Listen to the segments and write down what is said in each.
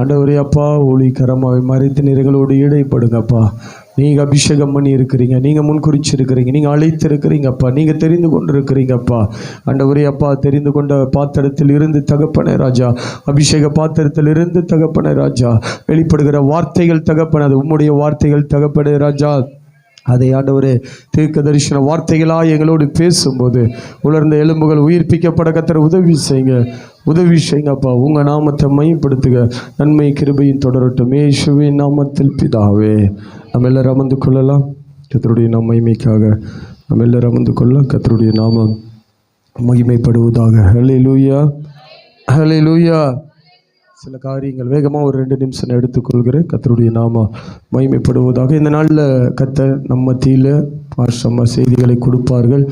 ஆண்டவரே அப்பா, ஒளிகரமாவை மறைத்து நிறைகளோடு இடைப்படுங்கப்பா. நீங்கள் அபிஷேகம் பண்ணி இருக்கிறீங்க, நீங்கள் முன்குறிச்சிருக்கிறீங்க, நீங்கள் அழைத்து இருக்கிறீங்கப்பா, நீங்கள் தெரிந்து கொண்டு இருக்கிறீங்கப்பா. ஆண்டவரே அப்பா, தெரிந்து கொண்ட பாத்திரத்தில் இருந்து தகப்பனே ராஜா, அபிஷேக பாத்திரத்தில் இருந்து தகப்பனே ராஜா, வெளிப்படுகிற வார்த்தைகள் தகப்பன, அது உம்முடைய வார்த்தைகள் தகப்பனே ராஜா. அதை ஆண்டவரே தீர்க்க தரிசன வார்த்தைகளாக எங்களோடு பேசும்போது உலர்ந்த எலும்புகள் உயிர்ப்பிக்கப்பட கர்த்தர் உதவி செய்யுங்கப்பா. உங்கள் நாமத்தை மையப்படுத்துக. நன்மை கிருபையும் தொடரட்டும் இயேசுவின் நாமத்தில் பிதாவே. நம்ம எல்லாரும் அமர்ந்து கொள்ளலாம். கர்த்தருடைய மகிமைக்காக நம்ம எல்லாரும் அமர்ந்து கொள்ள கர்த்தருடைய நாமம் மகிமைப்படுவதாக. ஹல்லேலூயா, ஹல்லேலூயா. சில காரியங்கள் வேகமாக ஒரு 2 நிமிஷம் எடுத்துக்கொள்கிறேன். கர்த்தருடைய நாம மகிமைப்படுவதாக. இந்த நாளில் கர்த்தர் நம்ம மத்தியில் பாஷமா செய்திகளை கொடுப்பார்கள்.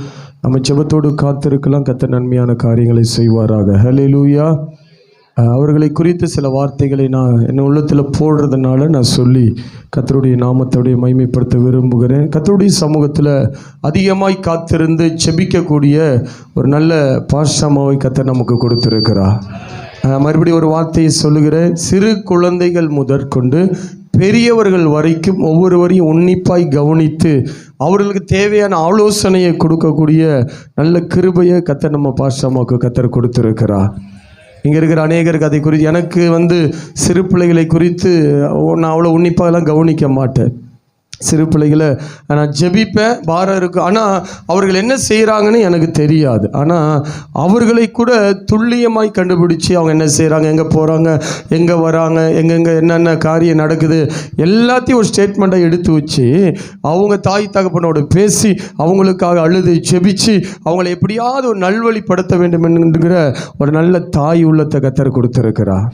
நம்ம ஜெபத்தோடு காத்திருக்கலாம். கர்த்தர் நன்மையான காரியங்களை செய்வாராக. ஹல்லேலூயா. அவர்களை குறித்து சில வார்த்தைகளை நான் என் உள்ளத்தில் போடுறதுனால நான் சொல்லி கர்த்தருடைய நாமத்தோடைய மகிமைப்படுத்த விரும்புகிறேன். கர்த்தருடைய சமூகத்தில் அதிகமாய் காத்திருந்து ஜெபிக்கக்கூடிய ஒரு நல்ல பாஷமாவை கர்த்தர் நமக்கு கொடுத்திருக்கிறார். மறுபடியும் ஒரு வார்த்தையை சொல்லுகிறேன். சிறு குழந்தைகள் முதற்கொண்டு பெரியவர்கள் வரைக்கும் ஒவ்வொருவரையும் உன்னிப்பாய் கவனித்து அவர்களுக்கு தேவையான ஆலோசனையை கொடுக்கக்கூடிய நல்ல கிருபையை கர்த்தர் நம்ம பாஷமாவுக்கு கர்த்தர் கொடுத்திருக்கிறார். இங்கே இருக்கிற அநேகருக்கு அதை குறித்து, எனக்கு சிறு பிள்ளைகளை குறித்து நான் அவ்வளோ உன்னிப்பாகலாம் கவனிக்க மாட்டேன். சிறு பிள்ளைகளை நான் ஜெபிப்பேன், பாரம் இருக்கும். ஆனால் அவர்கள் என்ன செய்கிறாங்கன்னு எனக்கு தெரியாது. ஆனால் அவர்களை கூட துல்லியமாய் கண்டுபிடிச்சி அவங்க என்ன செய்கிறாங்க, எங்கே போகிறாங்க, எங்கே வராங்க, எங்கெங்கே என்னென்ன காரியம் நடக்குது எல்லாத்தையும் ஒரு ஸ்டேட்மெண்ட்டை எடுத்து வச்சு அவங்க தாய் தகப்பனோடு பேசி அவங்களுக்காக அழுது ஜெபிச்சு அவங்களை எப்படியாவது ஒரு நல்வழிப்படுத்த வேண்டும் என்கிற ஒரு நல்ல தாய் உள்ளத்தை கர்த்தர் கொடுத்திருக்கிறார்.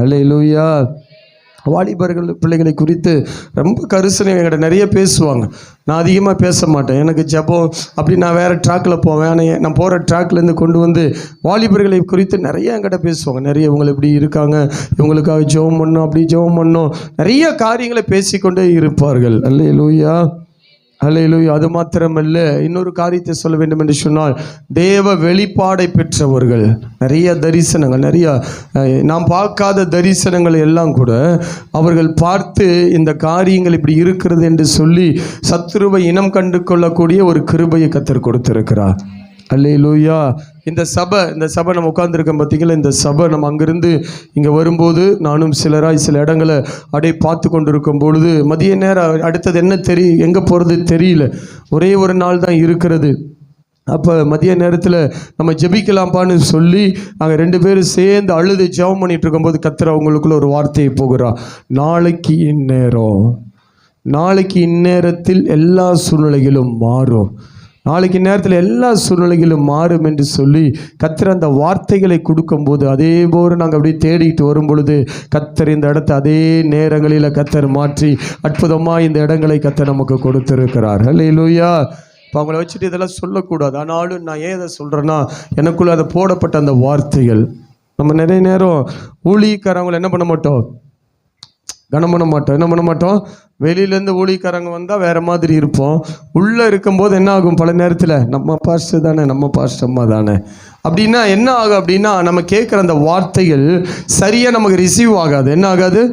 அல்லேலூயா. வாலிபர்கள் பிள்ளைகளை குறித்து ரொம்ப கரிசனை என்கிட்ட நிறைய பேசுவாங்க. நான் அதிகமாக பேச மாட்டேன். எனக்கு ஜெபம் அப்படி நான் வேறு ட்ராக்கில் போவேன். ஆனால் நான் போகிற ட்ராக்லேருந்து கொண்டு வந்து வாலிபர்களை குறித்து நிறைய என்கிட்ட பேசுவாங்க. நிறைய இவங்க இப்படி இருக்காங்க, இவங்களுக்காக ஜெபம் பண்ணோம், அப்படி ஜெபம் பண்ணோம், நிறைய காரியங்களை பேசிக்கொண்டே இருப்பார்கள். அல்லேலூயா, அல்லேலூயா. அது மாத்திரமல்ல, இன்னொரு காரியத்தை சொல்ல வேண்டும் என்று சொன்னால், தேவ வெளிப்பாடை பெற்றவர்கள், நிறைய தரிசனங்கள், நிறைய நாம் பார்க்காத தரிசனங்கள் எல்லாம் கூட அவர்கள் பார்த்து இந்த காரியங்கள் இப்படி இருக்கிறது என்று சொல்லி சத்துருவை இனம் கண்டு கொள்ளக்கூடிய ஒரு கிருபையை கர்த்தர் கொடுத்திருக்கிறார். அல்லேலூயா. இந்த சபை நம்ம உட்கார்ந்துருக்கோம் பார்த்தீங்களா, இந்த சபை நம்ம அங்கேருந்து இங்கே வரும்போது நானும் சில இடங்களை அப்படியே பார்த்து கொண்டு இருக்கும் பொழுது மதிய நேரம் அடுத்தது என்ன எங்கே போகிறது தெரியல. ஒரே ஒரு நாள் தான் இருக்கிறது. அப்போ மதிய நேரத்தில் நம்ம ஜெபிக்கலாம்ப்பான்னு சொல்லி அங்கே 2 பேரும் சேர்ந்து அழுது ஜெபம் பண்ணிகிட்டு இருக்கும்போது கர்த்தர் அவங்களுக்குள்ள ஒரு வார்த்தையை போகிறா. நாளைக்கு இந்நேரத்தில் எல்லா சூழ்நிலைகளும் மாறும், நாளைக்கு நேரத்தில் எல்லா சூழ்நிலைகளும் மாறும் என்று சொல்லி கர்த்தர் அந்த வார்த்தைகளை கொடுக்கும்போது அதே போல் நாங்கள் அப்படியே தேடிட்டு வரும் பொழுது கர்த்தர் இந்த இடத்த அதே நேரங்களில் கர்த்தர் மாற்றி அற்புதமாக இந்த இடங்களை கர்த்தர் நமக்கு கொடுத்திருக்கிறார். அல்லேலூயா. இப்போ அவங்கள வச்சுட்டு இதெல்லாம் சொல்லக்கூடாது. ஆனாலும் நான் ஏன் இதை சொல்கிறேன்னா, எனக்குள்ளே அதை போடப்பட்ட அந்த வார்த்தைகள். நம்ம நிறைய நேரம் ஊழியக்காரங்களை என்ன பண்ண மாட்டோம், கனம் பண்ண மாட்டோம். வெளியிலேருந்து ஊழியக்காரங்க வந்தால் வேறு மாதிரி இருப்போம். உள்ளே இருக்கும்போது என்ன ஆகும், பல நேரத்தில் நம்ம பாஸ்டர் தானே, நம்ம பாஸ்டம்மா தானே அப்படின்னா என்ன ஆகும் அப்படின்னா, நம்ம கேட்குற அந்த வார்த்தைகள் சரியாக நமக்கு ரிசீவ் ஆகாது. என்ன ஆகாது,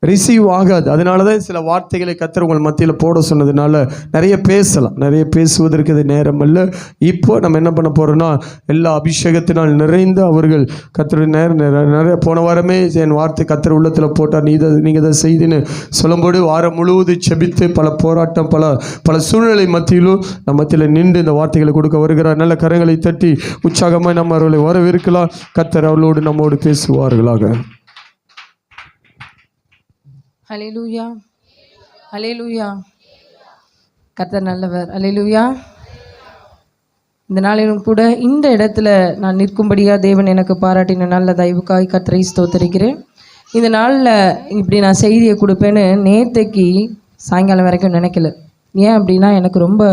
ரிசீவ் ஆகாது. அதனால தான் சில வார்த்தைகளை கர்த்தர் உங்கள் மத்தியில் போட சொன்னதுனால நிறைய பேசலாம். நிறைய பேசுவதற்கு இது நேரம் அல்ல. இப்போ நம்ம என்ன பண்ண போகிறோன்னா, எல்லா அபிஷேகத்தினால் நிறைந்த அவர்கள் கர்த்தருடைய நிறைய போன வாரமே என் வார்த்தை கர்த்தர் உள்ளத்தில் போட்டார், நீங்கள் இதை செய்துன்னு சொல்லும்போது வாரம் முழுவதும் செபித்து பல போராட்டம் பல சூழ்நிலை மத்தியிலும் நம்ம மத்தியில் நின்று இந்த வார்த்தைகளை கொடுக்க வருகிறார். நல்ல கரங்களை தட்டி உற்சாகமாக நம்ம அவர்களை வரவேற்கலாம். கர்த்தர் அவர்களோடு நம்மோடு பேசுவார்களாக. ஹல்லேலூயா, ஹல்லேலூயா. கர்த்தர் நல்லவர். ஹல்லேலூயா. இந்த நாளிலும் கூட இந்த இடத்துல நான் நிற்கும்படியாக தேவன் எனக்கு பாராட்டின நல்ல தயவுக்காய் கர்த்தரை ஸ்தோத்திரிக்கிறேன். இந்த நாளில் இப்படி நான் செய்தியை கொடுப்பேன்னு நேற்றைக்கு சாயங்காலம் வரைக்கும் நினைக்கல. ஏன் அப்படின்னா, எனக்கு ரொம்ப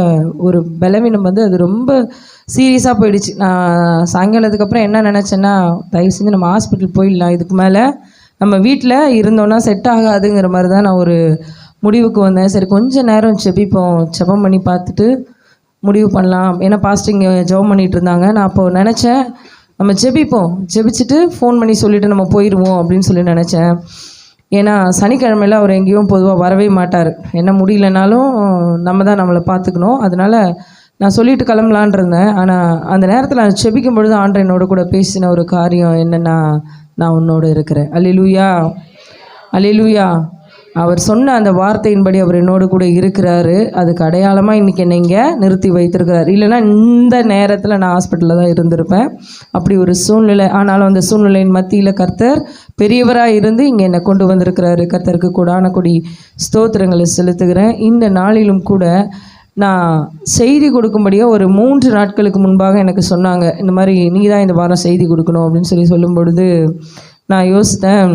ஒரு பலவீனம் அது ரொம்ப சீரியஸாக போயிடுச்சு. நான் சாயங்காலத்துக்கு அப்புறம் என்ன நினச்சேன்னா, தயவு செஞ்சு நம்ம ஹாஸ்பிட்டல் போயிடலாம், இதுக்கு மேலே நம்ம வீட்டில் இருந்தோன்னா செட் ஆகாதுங்கிற மாதிரி தான் நான் ஒரு முடிவுக்கு வந்தேன். சரி, கொஞ்சம் நேரம் ஜெபம் பண்ணி பார்த்துட்டு முடிவு பண்ணலாம். ஏன்னா பாஸ்டர் இங்கே ஜெபம் பண்ணிகிட்டு இருந்தாங்க. நான் அப்போது நினச்சேன், நம்ம ஜெபிப்போம், ஜெபிச்சுட்டு ஃபோன் பண்ணி சொல்லிவிட்டு நம்ம போயிடுவோம் அப்படின்னு சொல்லி நினச்சேன். ஏன்னா சனிக்கிழமையில் அவர் எங்கேயும் பொதுவாக வரவே மாட்டார். என்ன முடியலனாலும் நம்ம தான் நம்மளை பார்த்துக்கணும். அதனால் நான் சொல்லிட்டு கிளம்பலான் இருந்தேன். ஆனால் அந்த நேரத்தில் நான் ஜெபிக்கும் பொழுது ஆண்டவர் என்னோட கூட பேசின ஒரு காரியம் என்னென்னா, நான் உன்னோடு இருக்கிறேன். அல்லேலூயா, அல்லேலூயா. அவர் சொன்ன அந்த வார்த்தையின்படி அவர் என்னோடு கூட இருக்கிறாரு. அதுக்கு அடையாளமாக இன்றைக்கி என்னை இங்கே நிறுத்தி வைத்திருக்கிறார். இல்லைன்னா இந்த நேரத்தில் நான் ஹாஸ்பிட்டலில் தான் இருந்திருப்பேன். அப்படி ஒரு சூழ்நிலை. ஆனாலும் அந்த சூழ்நிலையின் மத்தியில் கர்த்தர் பெரியவராக இருந்து இங்கே என்னை கொண்டு வந்திருக்கிறாரு. கர்த்தருக்கு கூடான கொடி ஸ்தோத்திரங்களை செலுத்துகிறேன். இந்த நாளிலும் கூட நான் செய்தி கொடுக்கும்படியாக ஒரு 3 நாட்களுக்கு முன்பாக எனக்கு சொன்னாங்க, இந்த மாதிரி நீ தான் இந்த வாரம் செய்தி கொடுக்கணும் அப்படின்னு சொல்லும் பொழுது நான் யோசித்தேன்,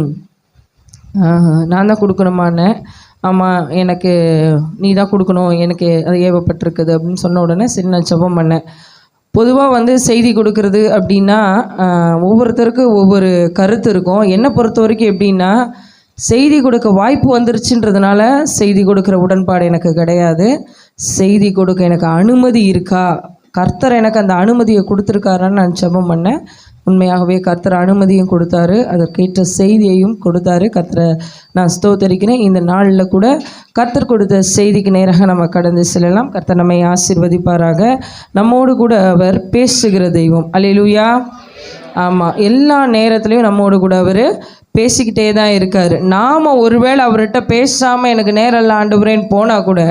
நான் தான் கொடுக்கணுமான்னு. ஆமாம், எனக்கு நீ தான் கொடுக்கணும், எனக்கு அது ஏவப்பட்டிருக்குது அப்படின்னு சொன்ன உடனே சரி நான் ஜெபம் பண்ணேன். பொதுவாக செய்தி கொடுக்கறது அப்படின்னா ஒவ்வொருத்தருக்கும் ஒவ்வொரு கருத்து இருக்கும். என்னை பொறுத்த வரைக்கும் எப்படின்னா, செய்தி கொடுக்க வாய்ப்பு வந்துருச்சுன்றதுனால செய்தி கொடுக்குற உடன்பாடு எனக்கு கிடையாது. செய்தி கொடுக்க எனக்கு அனுமதி இருக்கா, கர்த்தர் எனக்கு அந்த அனுமதியை கொடுத்துருக்காரான்னு நான் ஜெபம் பண்ணேன். உண்மையாகவே கர்த்தர் அனுமதியும் கொடுத்தாரு, அதற்கேற்ற செய்தியையும் கொடுத்தாரு. கர்த்தரை நான் ஸ்தோத்தரிக்கிறேன். இந்த நாளில் கூட கர்த்தர் கொடுத்த செய்திக்கு நேராக நம்ம கடந்து செல்லலாம். கர்த்தர் நம்மை ஆசீர்வதிப்பாராக. நம்மோடு கூட அவர் பேசுகிற தெய்வம். அல்லேலூயா. ஆமாம், எல்லா நேரத்துலையும் நம்மோடு கூட அவர் பேசிக்கிட்டே தான் இருக்கார். நாம் ஒருவேளை அவர்கிட்ட பேசாமல் எனக்கு நேரம் இல்லை ஆண்டவரேன்னு போனால் கூட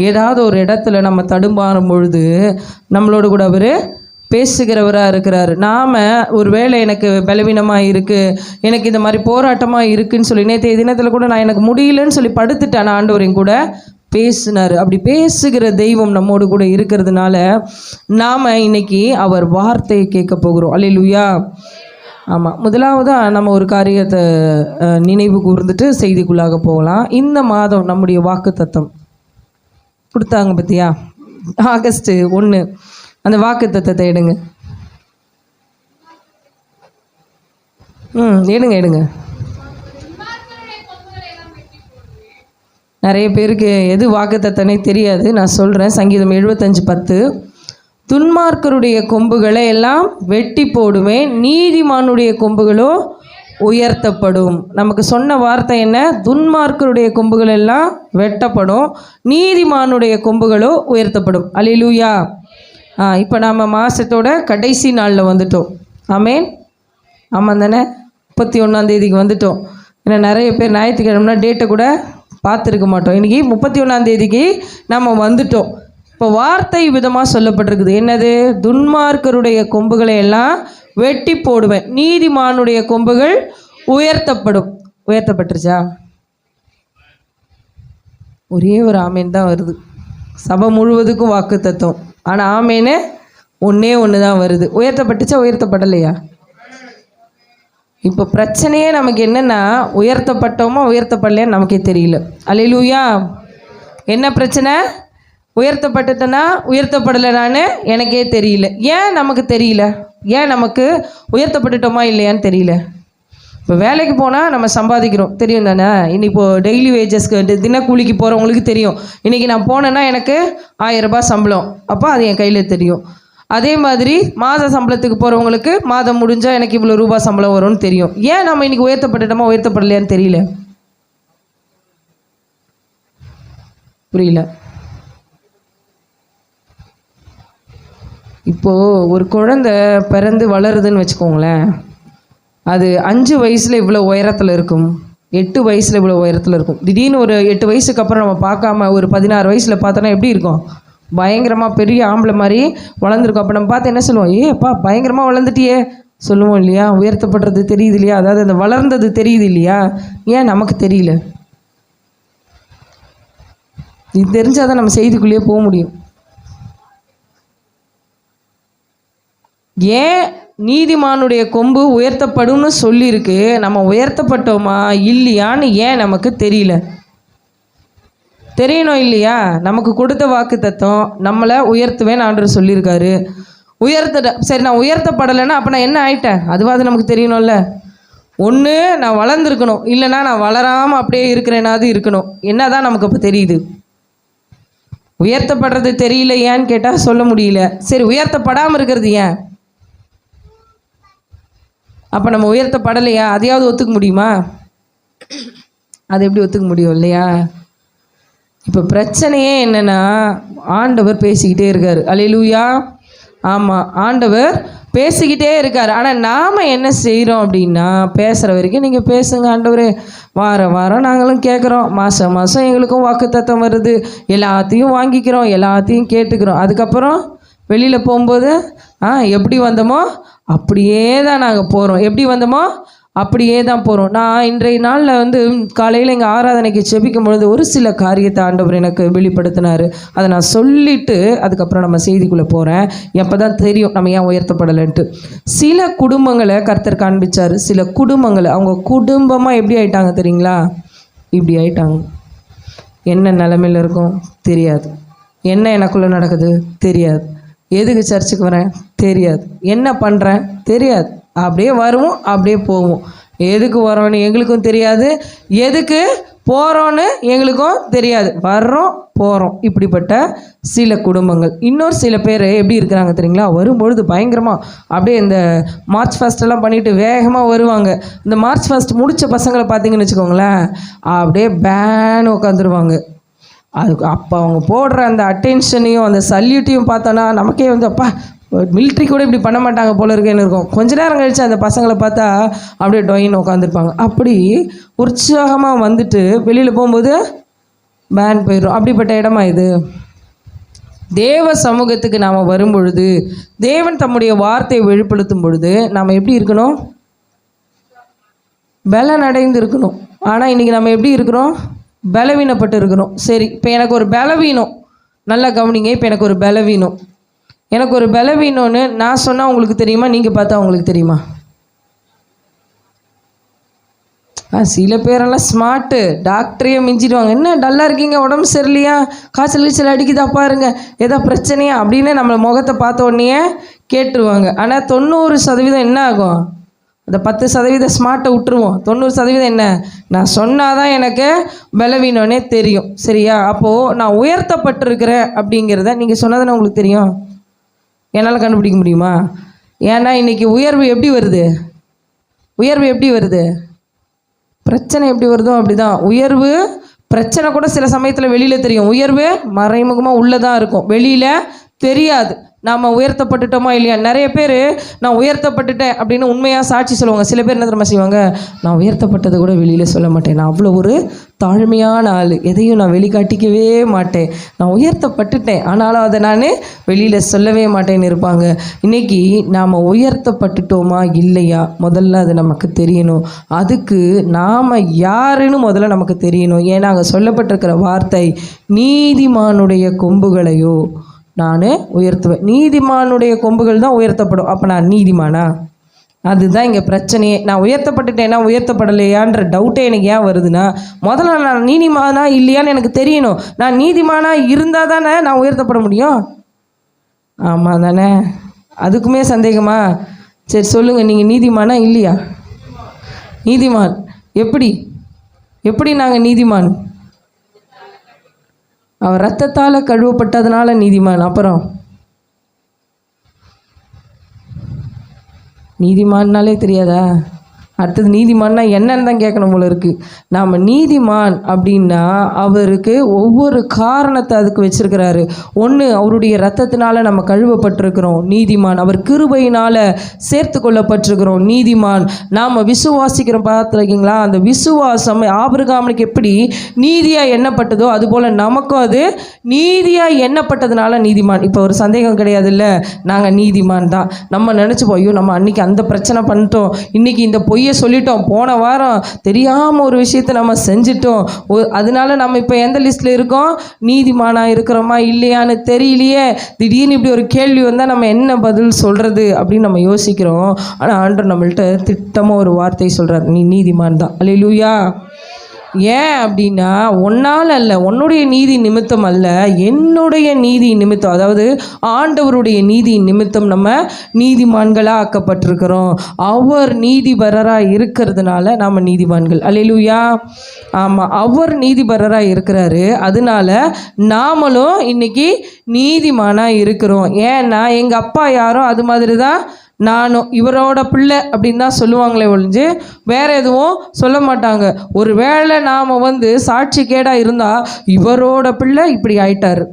ஏதாவது ஒரு இடத்துல நம்ம தடுமாறும் பொழுது நம்மளோட கூட அவர் பேசுகிறவராக இருக்கிறார். நாம் ஒரு வேளை எனக்கு பலவீனமாக இருக்குது, எனக்கு இந்த மாதிரி போராட்டமாக இருக்குதுன்னு சொல்லி நேற்றைய தினத்தில் கூட நான் எனக்கு முடியலன்னு சொல்லி படுத்துட்டேன், ஆண்டவரையும் கூட பேசினார். அப்படி பேசுகிற தெய்வம் நம்மோடு கூட இருக்கிறதுனால நாம் இன்னைக்கு அவர் வார்த்தையை கேட்க போகிறோம். அல்லேலூயா. ஆமாம், முதலாவதாக நம்ம ஒரு காரியத்தை நினைவு கூர்ந்துட்டு செய்திக்குள்ளாக போகலாம். இந்த மாதம் நம்முடைய வாக்குத்தத்தம் கொடுத்தாங்க பார்த்தியா, ஆகஸ்ட் 1. அந்த வாக்குத்தத்தத்தை எடுங்க. எடுங்க. நிறைய பேருக்கு எது வாக்குத்தத்தனே தெரியாது. நான் சொல்கிறேன். சங்கீதம் 75:10, துன்மார்க்கருடைய கொம்புகளை எல்லாம் வெட்டி போடுவேன், நீதிமானுடைய கொம்புகளோ உயர்த்தப்படும். நமக்கு சொன்ன வார்த்தை என்ன? துன்மார்க்கருடைய கொம்புகள் எல்லாம் வெட்டப்படும், நீதிமானுடைய கொம்புகளோ உயர்த்தப்படும். அல்லேலூயா. இப்போ நம்ம மாதத்தோட கடைசி நாளில் வந்துட்டோம். ஆமேன். ஆமாம் தானே, 31ஆம் தேதிக்கு வந்துட்டோம். ஏன்னா நிறைய பேர் ஞாயிற்றுக்கிழமைனா டேட்டை கூட பார்த்துருக்க மாட்டோம். இன்றைக்கி 31ஆம் தேதிக்கு நம்ம வந்துட்டோம். இப்போ வார்த்தை விதமாக சொல்லப்பட்டிருக்குது. என்னது? துன்மார்க்கருடைய கொம்புகளை எல்லாம் வெட்டி போடுவேன், நீதிமானுடைய கொம்புகள் உயர்த்தப்படும். உயர்த்தப்பட்டுருச்சா? ஒரே ஒரு ஆமேன் தான் வருது. சபை முழுவதுக்கும் வாக்கு தத்துவம். ஆனால் ஆமேன்னு ஒன்று தான் வருது. உயர்த்தப்பட்டுச்சா உயர்த்தப்படலையா? இப்போ பிரச்சனையே நமக்கு என்னென்னா, உயர்த்தப்பட்டோமா உயர்த்தப்படலையான்னு நமக்கே தெரியல. அல்லேலூயா. என்ன பிரச்சனை? உயர்த்தப்பட்டுட்டேன்னா உயர்த்தப்படலைனான்னு எனக்கே தெரியல. ஏன் நமக்கு தெரியல? ஏன் நமக்கு உயர்த்தப்பட்டுட்டோமா இல்லையான்னு தெரியல? இப்போ வேலைக்கு போனால் நம்ம சம்பாதிக்கிறோம், தெரியும் தானே? இப்போது டெய்லி வேஜஸ்க்கு தினக்கூலிக்கு போகிறவங்களுக்கு தெரியும். இன்றைக்கி நான் போனேன்னா எனக்கு 1000 ரூபாய் சம்பளம், அப்போ அது என் கையில் தெரியும். அதே மாதிரி மாத சம்பளத்துக்கு போகிறவங்களுக்கு மாதம் முடிஞ்சால் எனக்கு இவ்வளோ ரூபாய் சம்பளம் வரும்னு தெரியும். ஏன் நம்ம இன்றைக்கி உயர்த்தப்பட்டுட்டோமா உயர்த்தப்படலையான்னு தெரியல? புரியல. இப்போது ஒரு குழந்தை பிறந்து வளருதுன்னு வச்சுக்கோங்களேன், அது 5 வயசில் இவ்வளோ உயரத்தில் இருக்கும், 8 வயசில் இவ்வளோ உயரத்தில் இருக்கும். திடீர்னு ஒரு 8 வயசுக்கு அப்புறம் நம்ம பார்க்காம ஒரு 16 வயசில் பார்த்தோன்னா எப்படி இருக்கும்? பயங்கரமாக பெரிய ஆம்பளை மாதிரி வளர்ந்துருக்கும். அப்போ நம்ம பார்த்து என்ன சொல்லுவோம்? அப்பா பயங்கரமாக வளர்ந்துட்டியே சொல்லுவோம் இல்லையா? உயர்த்தப்படுறது தெரியுது இல்லையா? அதாவது அந்த வளர்ந்தது தெரியுது இல்லையா? ஏன் நமக்கு தெரியல? இது தெரிஞ்சால் தான் நம்ம செய்திக்குள்ளேயே போக முடியும். ஏன் நீதிமானுடைய கொம்பு உயர்த்தப்படும்னு சொல்லியிருக்கு, நம்ம உயர்த்தப்பட்டோமா இல்லையான்னு ஏன் நமக்கு தெரியல? தெரியணும் இல்லையா? நமக்கு கொடுத்த வாக்கு தத்துவம் நம்மளை உயர்த்துவேன்னு ஆண்டவர் சொல்லியிருக்காரு. சரி, நான் உயர்த்தப்படலைன்னா அப்போ நான் என்ன ஆயிட்டேன்? அதுவாது நமக்கு தெரியணும்ல. ஒன்று நான் வளர்ந்துருக்கணும், இல்லைன்னா நான் வளராமல் அப்படியே இருக்கிறேனாது இருக்கணும். என்ன தான் நமக்கு அப்போ தெரியுது? உயர்த்தப்படுறது தெரியல ஏன்னு கேட்டால் சொல்ல முடியல. சரி, உயர்த்தப்படாமல் இருக்கிறது ஏன்? அப்போ நம்ம உயர்த்தப்படலையா? அதையாவது ஒத்துக்க முடியுமா? அது எப்படி ஒத்துக்க முடியும் இல்லையா? இப்போ பிரச்சனையே என்னென்னா, ஆண்டவர் பேசிக்கிட்டே இருக்கார். அல்லேலூயா. ஆமாம், ஆண்டவர் பேசிக்கிட்டே இருக்கார். ஆனால் நாம் என்ன செய்கிறோம் அப்படின்னா, பேசுகிற வரைக்கும் நீங்கள் பேசுங்க ஆண்டவரே, வாரம் வாரம் நாங்களும் கேட்குறோம், மாதம் மாதம் எங்களுக்கும் வாக்குத்தத்தம் வருது, எல்லாத்தையும் வாங்கிக்கிறோம், எல்லாத்தையும் கேட்டுக்கிறோம். அதுக்கப்புறம் வெளியில் போகும்போது எப்படி வந்தோமோ அப்படியே தான் நாங்கள் போகிறோம். எப்படி வந்தோமோ அப்படியே தான் போகிறோம். நான் இன்றைய நாளில் காலையில் எங்கள் ஆராதனைக்கு செபிக்கும் பொழுது ஒரு சில காரியத்தை ஆண்டவர் எனக்கு வெளிப்படுத்தினார். அதை நான் சொல்லிவிட்டு அதுக்கப்புறம் நம்ம செய்திக்குள்ளே போகிறேன். எப்போ தான் தெரியும் நம்ம ஏன் உயர்த்தப்படலைன்ட்டு. சில குடும்பங்களை கர்த்தர் காண்பிச்சார். சில குடும்பங்களை அவங்க குடும்பமாக எப்படி ஆயிட்டாங்க தெரியுங்களா? இப்படி ஆயிட்டாங்க. என்ன நிலைமையில் இருக்கும் தெரியாது, என்ன எனக்குள்ளே நடக்குது தெரியாது, எதுக்கு சர்ச்சுக்கு வரேன் தெரியாது, என்ன பண்ணுறேன் தெரியாது, அப்படியே வருவோம் அப்படியே போவோம். எதுக்கு வரோன்னு எங்களுக்கும் தெரியாது, எதுக்கு போகிறோன்னு எங்களுக்கும் தெரியாது, வர்றோம் போகிறோம். இப்படிப்பட்ட சில குடும்பங்கள். இன்னொரு சில பேர் எப்படி இருக்கிறாங்க தெரியுங்களா? வரும்பொழுது பயங்கரமாக அப்படியே இந்த மார்ச் ஃபஸ்ட்டெல்லாம் பண்ணிவிட்டு வேகமாக வருவாங்க. இந்த மார்ச் ஃபஸ்ட் முடித்த பசங்களை பார்த்தீங்கன்னு வச்சுக்கோங்களேன், அப்படியே பேன்னு உட்காந்துருவாங்க. அதுக்கு அப்போ அவங்க போடுற அந்த அட்டென்ஷனையும் அந்த சல்யூட்டையும் பார்த்தோன்னா நமக்கே அப்பா மிலிட்ரி கூட இப்படி பண்ண மாட்டாங்க போல இருக்கேன்னு இருக்கும். கொஞ்ச நேரம் கழித்து அந்த பசங்களை பார்த்தா அப்படியே டொயின்னு உட்காந்துருப்பாங்க. அப்படி உற்சாகமாக வந்துட்டு வெளியில் போகும்போது பேன் போயிடும். அப்படிப்பட்ட இடமா இது? தேவ சமூகத்துக்கு நாம் வரும்பொழுது, தேவன் தம்முடைய வார்த்தையை வெளிப்படுத்தும் பொழுது நாம் எப்படி இருக்கணும்? பலன் அடைந்து இருக்கணும். ஆனால் இன்றைக்கி நம்ம எப்படி இருக்கிறோம்? பலவீனப்பட்டு இருக்கிறோம். சரி, இப்போ எனக்கு ஒரு பலவீனம், நல்லா கவனிங்க. இப்போ எனக்கு ஒரு பலவீனம், எனக்கு ஒரு பலவீனம்னு நான் சொன்னால் உங்களுக்கு தெரியுமா? நீங்கள் பார்த்தா உங்களுக்கு தெரியுமா? சில பேரெல்லாம் ஸ்மார்ட்டு, டாக்டரையே மிஞ்சிடுவாங்க. என்ன டல்லாக இருக்கீங்க, உடம்பு சரியில்லையா, காய்ச்சல் அடிக்குதா பாருங்க, ஏதோ பிரச்சனையா அப்படின்னு நம்மளை முகத்தை பார்த்த உடனே கேட்டுருவாங்க. ஆனால் 90% என்ன ஆகும்? அந்த 10% ஸ்மார்ட்டை விட்டுருவோம். 90% என்ன? நான் சொன்னால் தான் எனக்கு பலவீனம்னே தெரியும். சரியா? அப்போது நான் உயர்த்தப்பட்டிருக்கிறேன் அப்படிங்கிறத நீங்கள் சொன்னதானே உங்களுக்கு தெரியும். என்னால் கண்டுபிடிக்க முடியுமா? ஏன்னா இன்றைக்கி உயர்வு எப்படி வருது? உயர்வு எப்படி வருது? பிரச்சனை எப்படி வருதோ அப்படி தான் உயர்வு. பிரச்சனை கூட சில சமயத்தில் வெளியில் தெரியும், உயர்வு மறைமுகமாக உள்ளே தான் இருக்கும், வெளியில் தெரியாது. நாம் உயர்த்தப்பட்டுட்டோமா இல்லையா? நிறைய பேர் நான் உயர்த்தப்பட்டுட்டேன் அப்படின்னு உண்மையாக சாட்சி சொல்லுவாங்க. சில பேர் என்ன தெரியுமா செய்வாங்க? நான் உயர்த்தப்பட்டதை கூட வெளியில் சொல்ல மாட்டேன், நான் அவ்வளோ ஒரு தாழ்மையான ஆள், எதையும் நான் வெளிக்காட்டிக்கவே மாட்டேன், நான் உயர்த்தப்பட்டுட்டேன் ஆனாலும் அதை நான் வெளியில் சொல்லவே மாட்டேன்னு இருப்பாங்க. இன்றைக்கி நாம் உயர்த்தப்பட்டுட்டோமா இல்லையா முதல்ல அது நமக்கு தெரியணும். அதுக்கு நாம் யாருன்னு முதல்ல நமக்கு தெரியணும். ஏன்னா அங்கே சொல்லப்பட்டிருக்கிற வார்த்தை, நீதிமானுடைய கொம்புகளையோ நான் உயர்த்துவேன். நீதிமானுடைய கொம்புகள் தான் உயர்த்தப்படும். அப்போ நான் நீதிமானா? அதுதான் இங்கே பிரச்சனையே. நான் உயர்த்தப்பட்டுட்டேன்னா உயர்த்தப்படலையான்ற டவுட்டே எனக்கு ஏன் வருதுன்னா, முதல்ல நான் நீதிமானா இல்லையான்னு எனக்கு தெரியணும். நான் நீதிமானா இருந்தால் தானே நான் உயர்த்தப்பட முடியும். ஆமாம் தானே? அதுக்குமே சந்தேகமா? சரி சொல்லுங்கள், நீங்கள் நீதிமானா இல்லையா? நீதிமான். எப்படி எப்படி நாங்கள் நீதிமான்? அவர் ரத்தத்தால் கழுவப்பட்டதுனால நீதிமான். அப்புறம் நீதிமான்னாலே தெரியாதா? அடுத்தது நீதிமான்னா என்னன்னு தான் கேட்கணும் போல இருக்குது. நாம் நீதிமான் அப்படின்னா அவருக்கு ஒவ்வொரு காரணத்தை அதுக்கு வச்சிருக்கிறாரு. ஒன்று, அவருடைய இரத்தத்தினால நம்ம கழுவப்பட்டிருக்கிறோம், நீதிமான். அவர் கிருபையினால் சேர்த்து கொள்ளப்பட்டிருக்கிறோம், நீதிமான். நாம் விசுவாசிக்கிறோம், பார்த்துருக்கீங்களா? அந்த விசுவாசம் ஆபிரகாமுக்கு எப்படி நீதியாக எண்ணப்பட்டதோ அதுபோல் நமக்கும் அது நீதியாக எண்ணப்பட்டதுனால நீதிமான். இப்போ ஒரு சந்தேகம் கிடையாது, இல்லை நாங்கள் நீதிமான் தான். நம்ம நினச்சிப்போம், ஐயோ நம்ம அன்றைக்கி அந்த பிரச்சனை பண்ணிட்டோம், இன்றைக்கி இந்த பொய்யை சொல்லிட்டோம், போன வாரம் தெரியாமல் ஒரு விஷயத்தை நம்ம செஞ்சிட்டோம், அதனால நம்ம இப்போ எந்த லிஸ்ட்டில் இருக்கோம்? நீதிமானாக இருக்கிறோமா இல்லையான்னு தெரியலையே. திடீர்னு இப்படி ஒரு கேள்வி வந்தால் நம்ம என்ன பதில் சொல்கிறது அப்படின்னு நம்ம யோசிக்கிறோம். ஆனால் ஆண்டவர் நம்மள்கிட்ட திட்டமாக ஒரு வார்த்தை சொல்கிறார், நீ நீதிமான் தான். அல்லேலூயா. ஏன் அப்படின்னா உன்னால் அல்ல, உன்னுடைய நீதி நிமித்தம் அல்ல, என்னுடைய நீதி நிமித்தம், அதாவது ஆண்டவருடைய நீதி நிமித்தம் நம்ம நீதிமான்களாக ஆக்கப்பட்டிருக்கிறோம். அவர் நீதிபரராக இருக்கிறதுனால நாம் நீதிமான்கள். அல்லேலூயா. ஆமாம், அவர் நீதிபரராக இருக்கிறாரு, அதனால நாமளும் இன்னைக்கு நீதிமானாக இருக்கிறோம். ஏன்னா எங்கள் அப்பா யாரோ அது மாதிரி தான் நானும் இவரோட பிள்ளை அப்படின்னு தான் சொல்லுவாங்களே ஒழிஞ்சு வேற எதுவும் சொல்ல மாட்டாங்க. ஒரு வேளை நாம் சாட்சி கேடாக இருந்தால் இவரோட பிள்ளை இப்படி ஆயிட்டாரு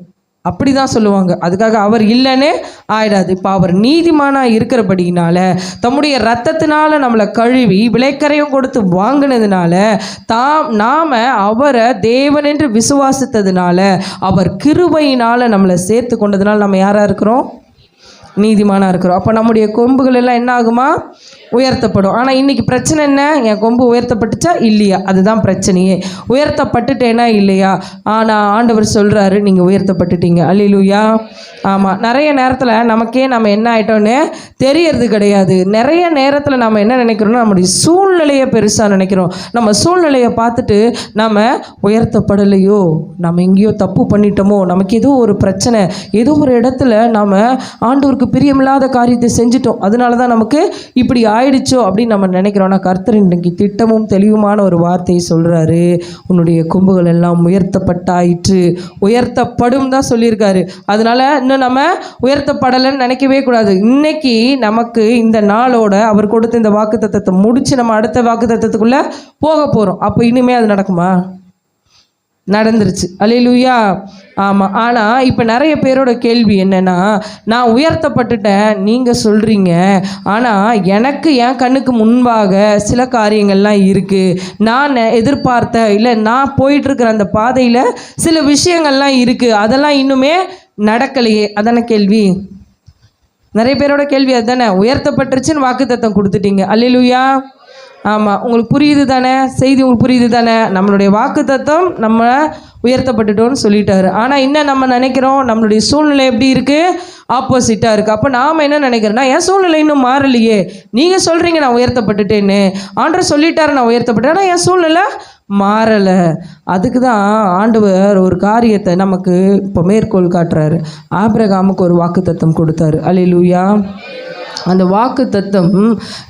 அப்படி தான் சொல்லுவாங்க. அதுக்காக அவர் இல்லைன்னே ஆயிடாது. இப்போ அவர் நீதிமானாக இருக்கிறபடினால தம்முடைய இரத்தத்தினால நம்மளை கழுவி விலைக்கரையும் கொடுத்து வாங்கினதுனால நாம் அவரை தேவன் என்று விசுவாசித்ததுனால அவர் கிருபையினால் நம்மளை சேர்த்து கொண்டதுனால நம்ம யாராக இருக்கிறோம்? நீதிமானாக இருக்கிறோம். அப்போ நம்முடைய கொம்புகள் எல்லாம் என்ன ஆகுமா? உயர்த்தப்படும். ஆனால் இன்றைக்கி பிரச்சனை என்ன? என் கொம்பு உயர்த்தப்பட்டுச்சா இல்லையா? அதுதான் பிரச்சனையே. உயர்த்தப்பட்டுட்டேனா இல்லையா? ஆனால் ஆண்டவர் சொல்கிறாரு நீங்கள் உயர்த்தப்பட்டுட்டீங்க. அல்லேலூயா. ஆமாம், நிறைய நேரத்தில் நமக்கே நம்ம என்ன ஆகிட்டோன்னு தெரியறது கிடையாது. நிறைய நேரத்தில் நம்ம என்ன நினைக்கிறோம்னா நம்முடைய சூழ்நிலையை பெருசாக நினைக்கிறோம். நம்ம சூழ்நிலையை பார்த்துட்டு நம்ம உயர்த்தப்படலையோ, நம்ம எங்கேயோ தப்பு பண்ணிட்டோமோ, நமக்கு ஏதோ ஒரு பிரச்சனை, ஏதோ ஒரு இடத்துல நாம் ஆண்டவருக்கு பிரியமில்லாத காரியத்தை செஞ்சிட்டோம், அதனால தான் நமக்கு இப்படி ஆயிடுச்சோ அப்படின்னு நம்ம நினைக்கிறோம். ஆனால் கர்த்தர் இன்றைக்கு திட்டமும் தெளிவுமான ஒரு வார்த்தையை சொல்கிறாரு. உன்னுடைய கொம்புகள் எல்லாம் உயர்த்தப்பட்டாயிற்று, உயர்த்தப்படும் தான் சொல்லியிருக்காரு. அதனால இன்னும் நம்ம உயர்த்தப்படலைன்னு நினைக்கவே கூடாது. இன்னைக்கு நமக்கு இந்த நாளோட அவர் கொடுத்த இந்த வாக்குத்தத்தத்தை முடிச்சு நம்ம அடுத்த வாக்குத்தத்தத்துக்குள்ளே போக போகிறோம். அப்போ இனிமேல் அது நடக்குமா? நடந்துருச்சு. அல்லேலூயா. ஆமாம். ஆனால் இப்போ நிறைய பேரோட கேள்வி என்னென்னா, நான் உயர்த்தப்பட்டுட்டேன் நீங்கள் சொல்கிறீங்க, ஆனால் எனக்கு என் கண்ணுக்கு முன்பாக சில காரியங்கள்லாம் இருக்குது, நான் எதிர்பார்த்த இல்லை நான் போயிட்டுருக்கிற அந்த பாதையில் சில விஷயங்கள்லாம் இருக்குது, அதெல்லாம் இன்னுமே நடக்கலையே. அதான கேள்வி. நிறைய பேரோட கேள்வி அதுதானே. உயர்த்தப்பட்டுருச்சுன்னு வாக்குத்தத்தம் கொடுத்துட்டீங்க. அல்லேலூயா. ஆமாம், உங்களுக்கு புரியுது தானே? செய்தி உங்களுக்கு புரியுது தானே? நம்மளுடைய வாக்குத்தத்தம் நம்ம உயர்த்தப்பட்டுட்டோன்னு சொல்லிட்டாரு. ஆனால் இன்னும் நம்ம நினைக்கிறோம் நம்மளுடைய சூழ்நிலை எப்படி இருக்குது? ஆப்போசிட்டாக இருக்குது. அப்போ நாம் என்ன நினைக்கிறோன்னா, என் சூழ்நிலை இன்னும் மாறலையே, நீங்கள் சொல்கிறீங்க நான் உயர்த்தப்பட்டுட்டேன்னு, ஆண்டவர் சொல்லிட்டாரு நான் உயர்த்தப்பட்டேன், ஆனால் என் சூழ்நிலை மாறலை. அதுக்கு தான் ஆண்டவர் ஒரு காரியத்தை நமக்கு இப்போ மேற்கோள் காட்டுறாரு. ஆபிரகாமுக்கு ஒரு வாக்குத்தத்தம் கொடுத்தாரு. அல்லேலூயா. அந்த வாக்குத்தத்தம்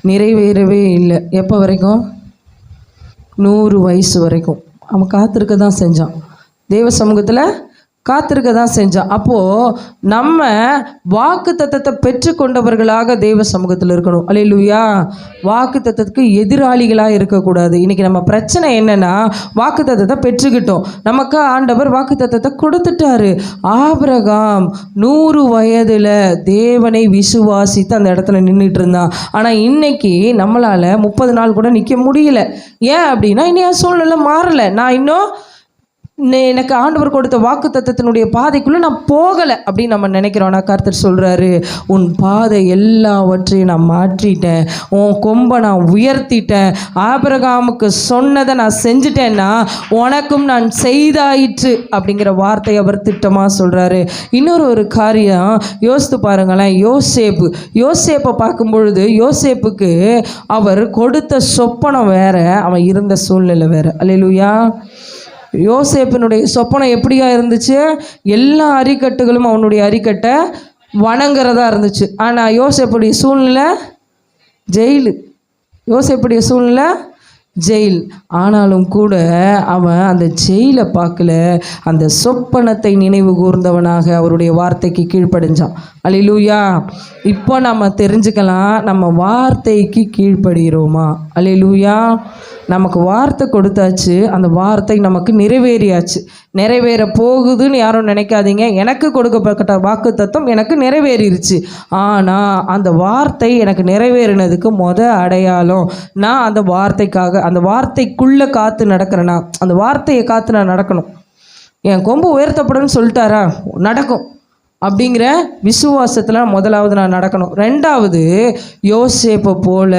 நிறைவேறவே இல்லை. எப்போ வரைக்கும்? 100 வயசு வரைக்கும் அவன் காத்திருக்க தான் செஞ்சான். தேவ சமூகத்தில் காத்திருக்க தான் செஞ்சான். அப்போது நம்ம வாக்குத்தத்தத்தை பெற்றுக்கொண்டவர்களாக தேவ சமூகத்தில் இருக்கணும். அல்லேலூயா. வாக்குத்தத்தத்துக்கு எதிராளிகளாக இருக்கக்கூடாது. இன்றைக்கி நம்ம பிரச்சனை என்னென்னா, வாக்குத்தத்தத்தை பெற்றுக்கிட்டோம், நமக்கு ஆண்டவர் வாக்குத்தத்தத்தை கொடுத்துட்டாரு. ஆபிரகாம் 100 வயதில் தேவனை விசுவாசித்து அந்த இடத்துல நின்றுட்டு இருந்தான். ஆனால் இன்னைக்கு நம்மளால் 30 நாள் கூட நிற்க முடியல. ஏன் அப்படின்னா, இன்னும் சூழ்நிலை மாறலை. நான் இன்னும் எனக்கு ஆண்டவர் கொடுத்த வாக்கு தத்தத்தினுடைய பாதைக்குள்ளே நான் போகலை அப்படின்னு நம்ம நினைக்கிறோம். ஆனால் கர்த்தர் சொல்கிறாரு, உன் பாதை எல்லாவற்றையும் நான் மாற்றிட்டேன், உன் கொம்பை நான் உயர்த்திட்டேன், ஆபிரகாமுக்கு சொன்னதை நான் செஞ்சுட்டேன்னா உனக்கும் நான் செய்தாயிற்று அப்படிங்கிற வார்த்தையை அவர் திட்டமாக சொல்கிறாரு. இன்னொரு காரியம் யோசித்து பாருங்களேன். யோசேப்பை பார்க்கும் பொழுது யோசேப்புக்கு அவர் கொடுத்த சொப்பனம் வேற, அவன் இருந்த சூழ்நிலை வேற. அல்லேலூயா. யோசேப்பினுடைய சொப்பனம் எப்படியா இருந்துச்சு? எல்லா அரிக்கட்டுகளும் அவனுடைய அரிக்கட்டை வணங்குறதா இருந்துச்சு. ஆனால் யோசேப்புடைய சூழ்நிலை ஜெயிலு. யோசேப்புடைய சூழ்நிலை ஜெயில். ஆனாலும் கூட அவன் அந்த ஜெயிலை பார்க்கல, அந்த சொப்பனத்தை நினைவு கூர்ந்தவனாக அவருடைய வார்த்தைக்கு கீழ்ப்படிஞ்சான். அல்லேலூயா. இப்போ நம்ம தெரிஞ்சுக்கலாம், நம்ம வார்த்தைக்கு கீழ்ப்படுகிறோமா? அல்லேலூயா. நமக்கு வார்த்தை கொடுத்தாச்சு, அந்த வார்த்தை நமக்கு நிறைவேறியாச்சு. நிறைவேற போகுதுன்னு யாரும் நினைக்காதீங்க. எனக்கு கொடுக்கப்பட்ட வாக்கு தத்தம் எனக்கு நிறைவேறிடுச்சு. ஆனால் அந்த வார்த்தை எனக்கு நிறைவேறினதுக்கு அடையாளம் நான் அந்த வார்த்தைக்காக, அந்த வார்த்தைக்குள்ளே காத்து நடக்கிறேன்னா, அந்த வார்த்தையை காத்து நான் நடக்கணும். என் கொம்பு உயர்த்தப்படும்னு சொல்லிட்டாரா, நடக்கும் அப்படிங்கிற விசுவாசத்தில் முதலாவது நான் நடக்கணும். ரெண்டாவது, யோசேப்பை போல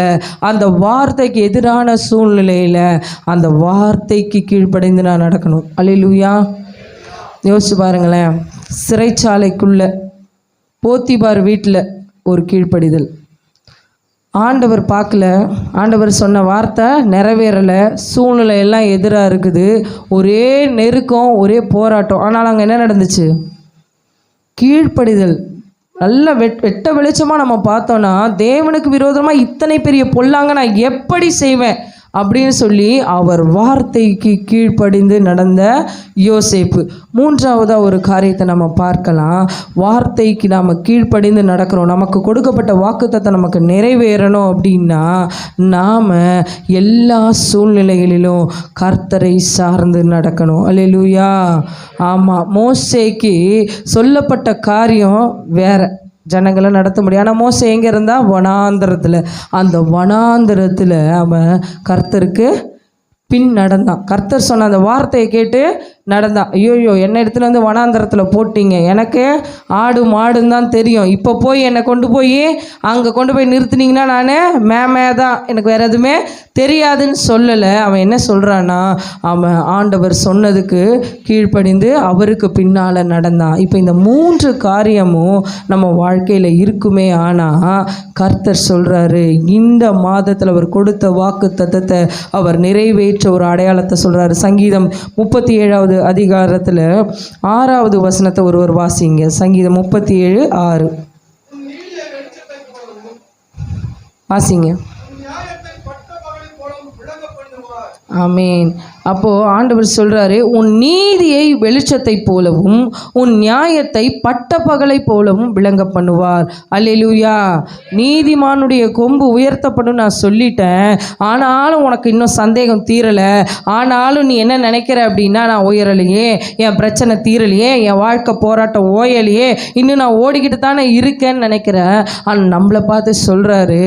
அந்த வார்த்தைக்கு எதிரான சூழ்நிலையில் அந்த வார்த்தைக்கு கீழ்ப்படைந்து நான் நடக்கணும். அல்லேலூயா. யோசிச்சு பாருங்களேன். சிறைச்சாலைக்குள்ளே போத்திபார் வீட்டில் ஒரு கீழ்ப்படிதல். ஆண்டவர் பார்க்கல, ஆண்டவர் சொன்ன வார்த்தை நிறைவேறலை, சூழ்நிலை எல்லாம் எதிராக இருக்குது, ஒரே நெருக்கம், ஒரே போராட்டம். ஆனால் அங்கே என்ன நடந்துச்சு? கீழ்ப்படிதல். நல்ல வெட்ட வெளிச்சமாக நம்ம பார்த்தோன்னா, தேவனுக்கு விரோதமாக இத்தனை பெரிய பொல்லாங்க நான் எப்படி செய்வேன் அப்படின்னு சொல்லி அவர் வார்த்தைக்கு கீழ்ப்படிந்து நடந்த யோசேப்பு. மூன்றாவதாக ஒரு காரியத்தை நம்ம பார்க்கலாம். வார்த்தைக்கு நாம் கீழ்ப்படிந்து நடக்கிறோம். நமக்கு கொடுக்கப்பட்ட வாக்குத்தத்தம் நமக்கு நிறைவேறணும் அப்படின்னா நாம் எல்லா சூழ்நிலைகளிலும் கர்த்தரை சார்ந்து நடக்கணும். அல்லேலூயா. ஆமாம், மோசேக்கு சொல்லப்பட்ட காரியம் வேற, ஜனங்களை நடத்த முடியும். ஆனால் மோசே எங்கே இருந்தால் வனாந்திரத்தில். அந்த வனாந்திரத்தில் அவன் கர்த்தருக்கு பின் நடந்தான். கர்த்தர் சொன்ன அந்த வார்த்தையை கேட்டு நடந்தான். ஐயோயோ, என்னை எடுத்துகிட்டு வந்து வனாந்திரத்தில் போட்டிங்க, எனக்கு ஆடு மாடுன்னு தான் தெரியும், இப்போ போய் என்னை கொண்டு போய் அங்கே கொண்டு போய் நிறுத்துனீங்கன்னா நான் மேமே தான், எனக்கு வேறு எதுவுமே தெரியாதுன்னு சொல்லலை. அவன் என்ன சொல்கிறான்னா, அவன் ஆண்டவர் சொன்னதுக்கு கீழ்ப்படிந்து அவருக்கு பின்னால் நடந்தான். இப்போ இந்த 3 காரியமும் நம்ம வாழ்க்கையில் இருக்குமே. ஆனால் கர்த்தர் சொல்கிறாரு, இந்த மாதத்தில் அவர் கொடுத்த வாக்கு தத்தத்தை அவர் நிறைவேற்ற ஒரு அடையாளத்தை சொல்கிறாரு. சங்கீதம் 37வது அதிகாரத்தில் 6வது வசனத்தை ஒருவர் வாசிங்க. சங்கீதம் 37:6 வாசிங்க. ஆமீன். அப்போது ஆண்டவர் சொல்கிறாரு, உன் நீதியை வெளிச்சத்தை போலவும் உன் நியாயத்தை பட்ட பகலை போலவும் விளங்க பண்ணுவார். அல்லேலூயா. நீதிமானுடைய கொம்பு உயர்த்தப்படும் நான் சொல்லிட்டேன். ஆனாலும் உனக்கு இன்னும் சந்தேகம் தீரலை. ஆனாலும் நீ என்ன நினைக்கிற அப்படின்னா, நான் உயரலையே, என் பிரச்சனை தீரலையே, என் வாழ்க்கை போராட்டம் ஓயலையே, இன்னும் நான் ஓடிக்கிட்டு தானே இருக்கேன்னு நினைக்கிறேன். ஆனால் நம்மளை பார்த்து சொல்கிறாரு,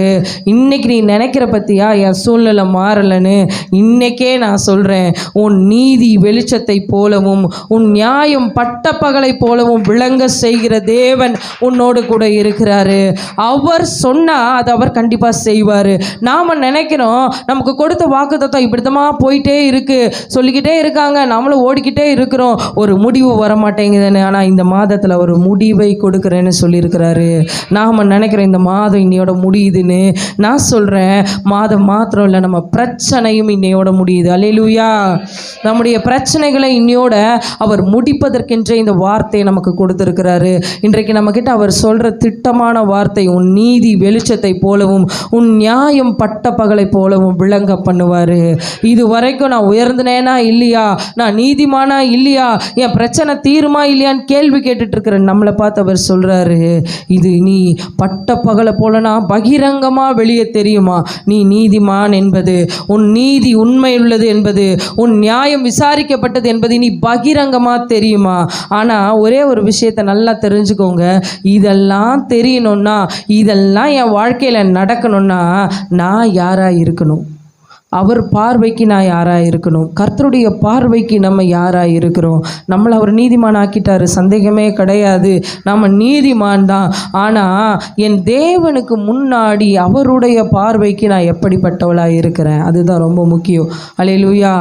இன்னைக்கு நீ நினைக்கிற பற்றியா என் சூழ்நிலை மாறலைன்னு. இன்னைக்கே நான் சொல்கிறேன், உன் நீதி வெளிச்சத்தை போலவும் உன் நியாயம் பட்ட பகலை போலவும் விளங்க செய்கிற தேவன் உன்னோடு கூட இருக்கிறாரு. அவர் சொன்னால் அது அவர் கண்டிப்பாக செய்வார். நாம் நினைக்கிறோம் நமக்கு கொடுத்த வாக்குத்தத்தம் இப்படித்தமா போயிட்டே இருக்கு, சொல்லிக்கிட்டே இருக்காங்க, நம்மளும் ஓடிக்கிட்டே இருக்கிறோம், ஒரு முடிவு வர மாட்டேங்குதுன்னு. ஆனால் இந்த மாதத்தில் ஒரு முடிவை கொடுக்குறேன்னு சொல்லியிருக்கிறாரு. நாம் நினைக்கிறோம் இந்த மாதம் இன்னையோட முடியுதுன்னு. நான் சொல்கிறேன், மாதம் மாத்திரம் இல்லை, நம்ம பிரச்சனையும் இன்னையோட முடியுது. அல்லேலூயா. நம்முடைய பிரச்சனைகளை இன்னையோட அவர் முடிப்பதற்கென்றே இந்த வார்த்தையை நமக்கு கொடுத்திருக்கிறாரு. இன்றைக்கு நம்மக்கிட்ட அவர் சொல்கிற திட்டமான வார்த்தை, உன் நீதி வெளிச்சத்தை போலவும் உன் நியாயம் பட்ட பகலை போலவும் விளங்க பண்ணுவார். இது வரைக்கும் நான் உயர்ந்தனேனா இல்லையா, நான் நீதிமானா இல்லையா, என் பிரச்சனை தீருமா இல்லையான்னு கேள்வி கேட்டுட்டு இருக்கிறேன். நம்மளை பார்த்து அவர் சொல்கிறாரு, இது நீ பட்ட பகலை போலனா பகிரங்கமாக வெளியே தெரியுமா, நீ நீதிமான் என்பது, உன் நீதி உண்மை உள்ளது என்பது, உன் நியாயம் விசாரிக்கப்பட்டது என்பது நீ பகிரங்கமாக தெரியுமா. ஆனால் ஒரே ஒரு விஷயத்தை நல்லா தெரிஞ்சுக்கோங்க, இதெல்லாம் தெரியணும்னா, இதெல்லாம் என் வாழ்க்கையில் நடக்கணும்னா நான் யாராக இருக்கணும், அவர் பார்வைக்கு நான் யாராக இருக்கணும், கர்த்தருடைய பார்வைக்கு நம்ம யாராக இருக்கிறோம். நம்மளை அவர் நீதிமான் ஆக்கிட்டாரு, சந்தேகமே கிடையாது, நம்ம நீதிமான் தான். ஆனால் என் தேவனுக்கு முன்னாடி அவருடைய பார்வைக்கு நான் எப்படிப்பட்டவளாக இருக்கிறேன், அதுதான் ரொம்ப முக்கியம். அல்லேலூயா.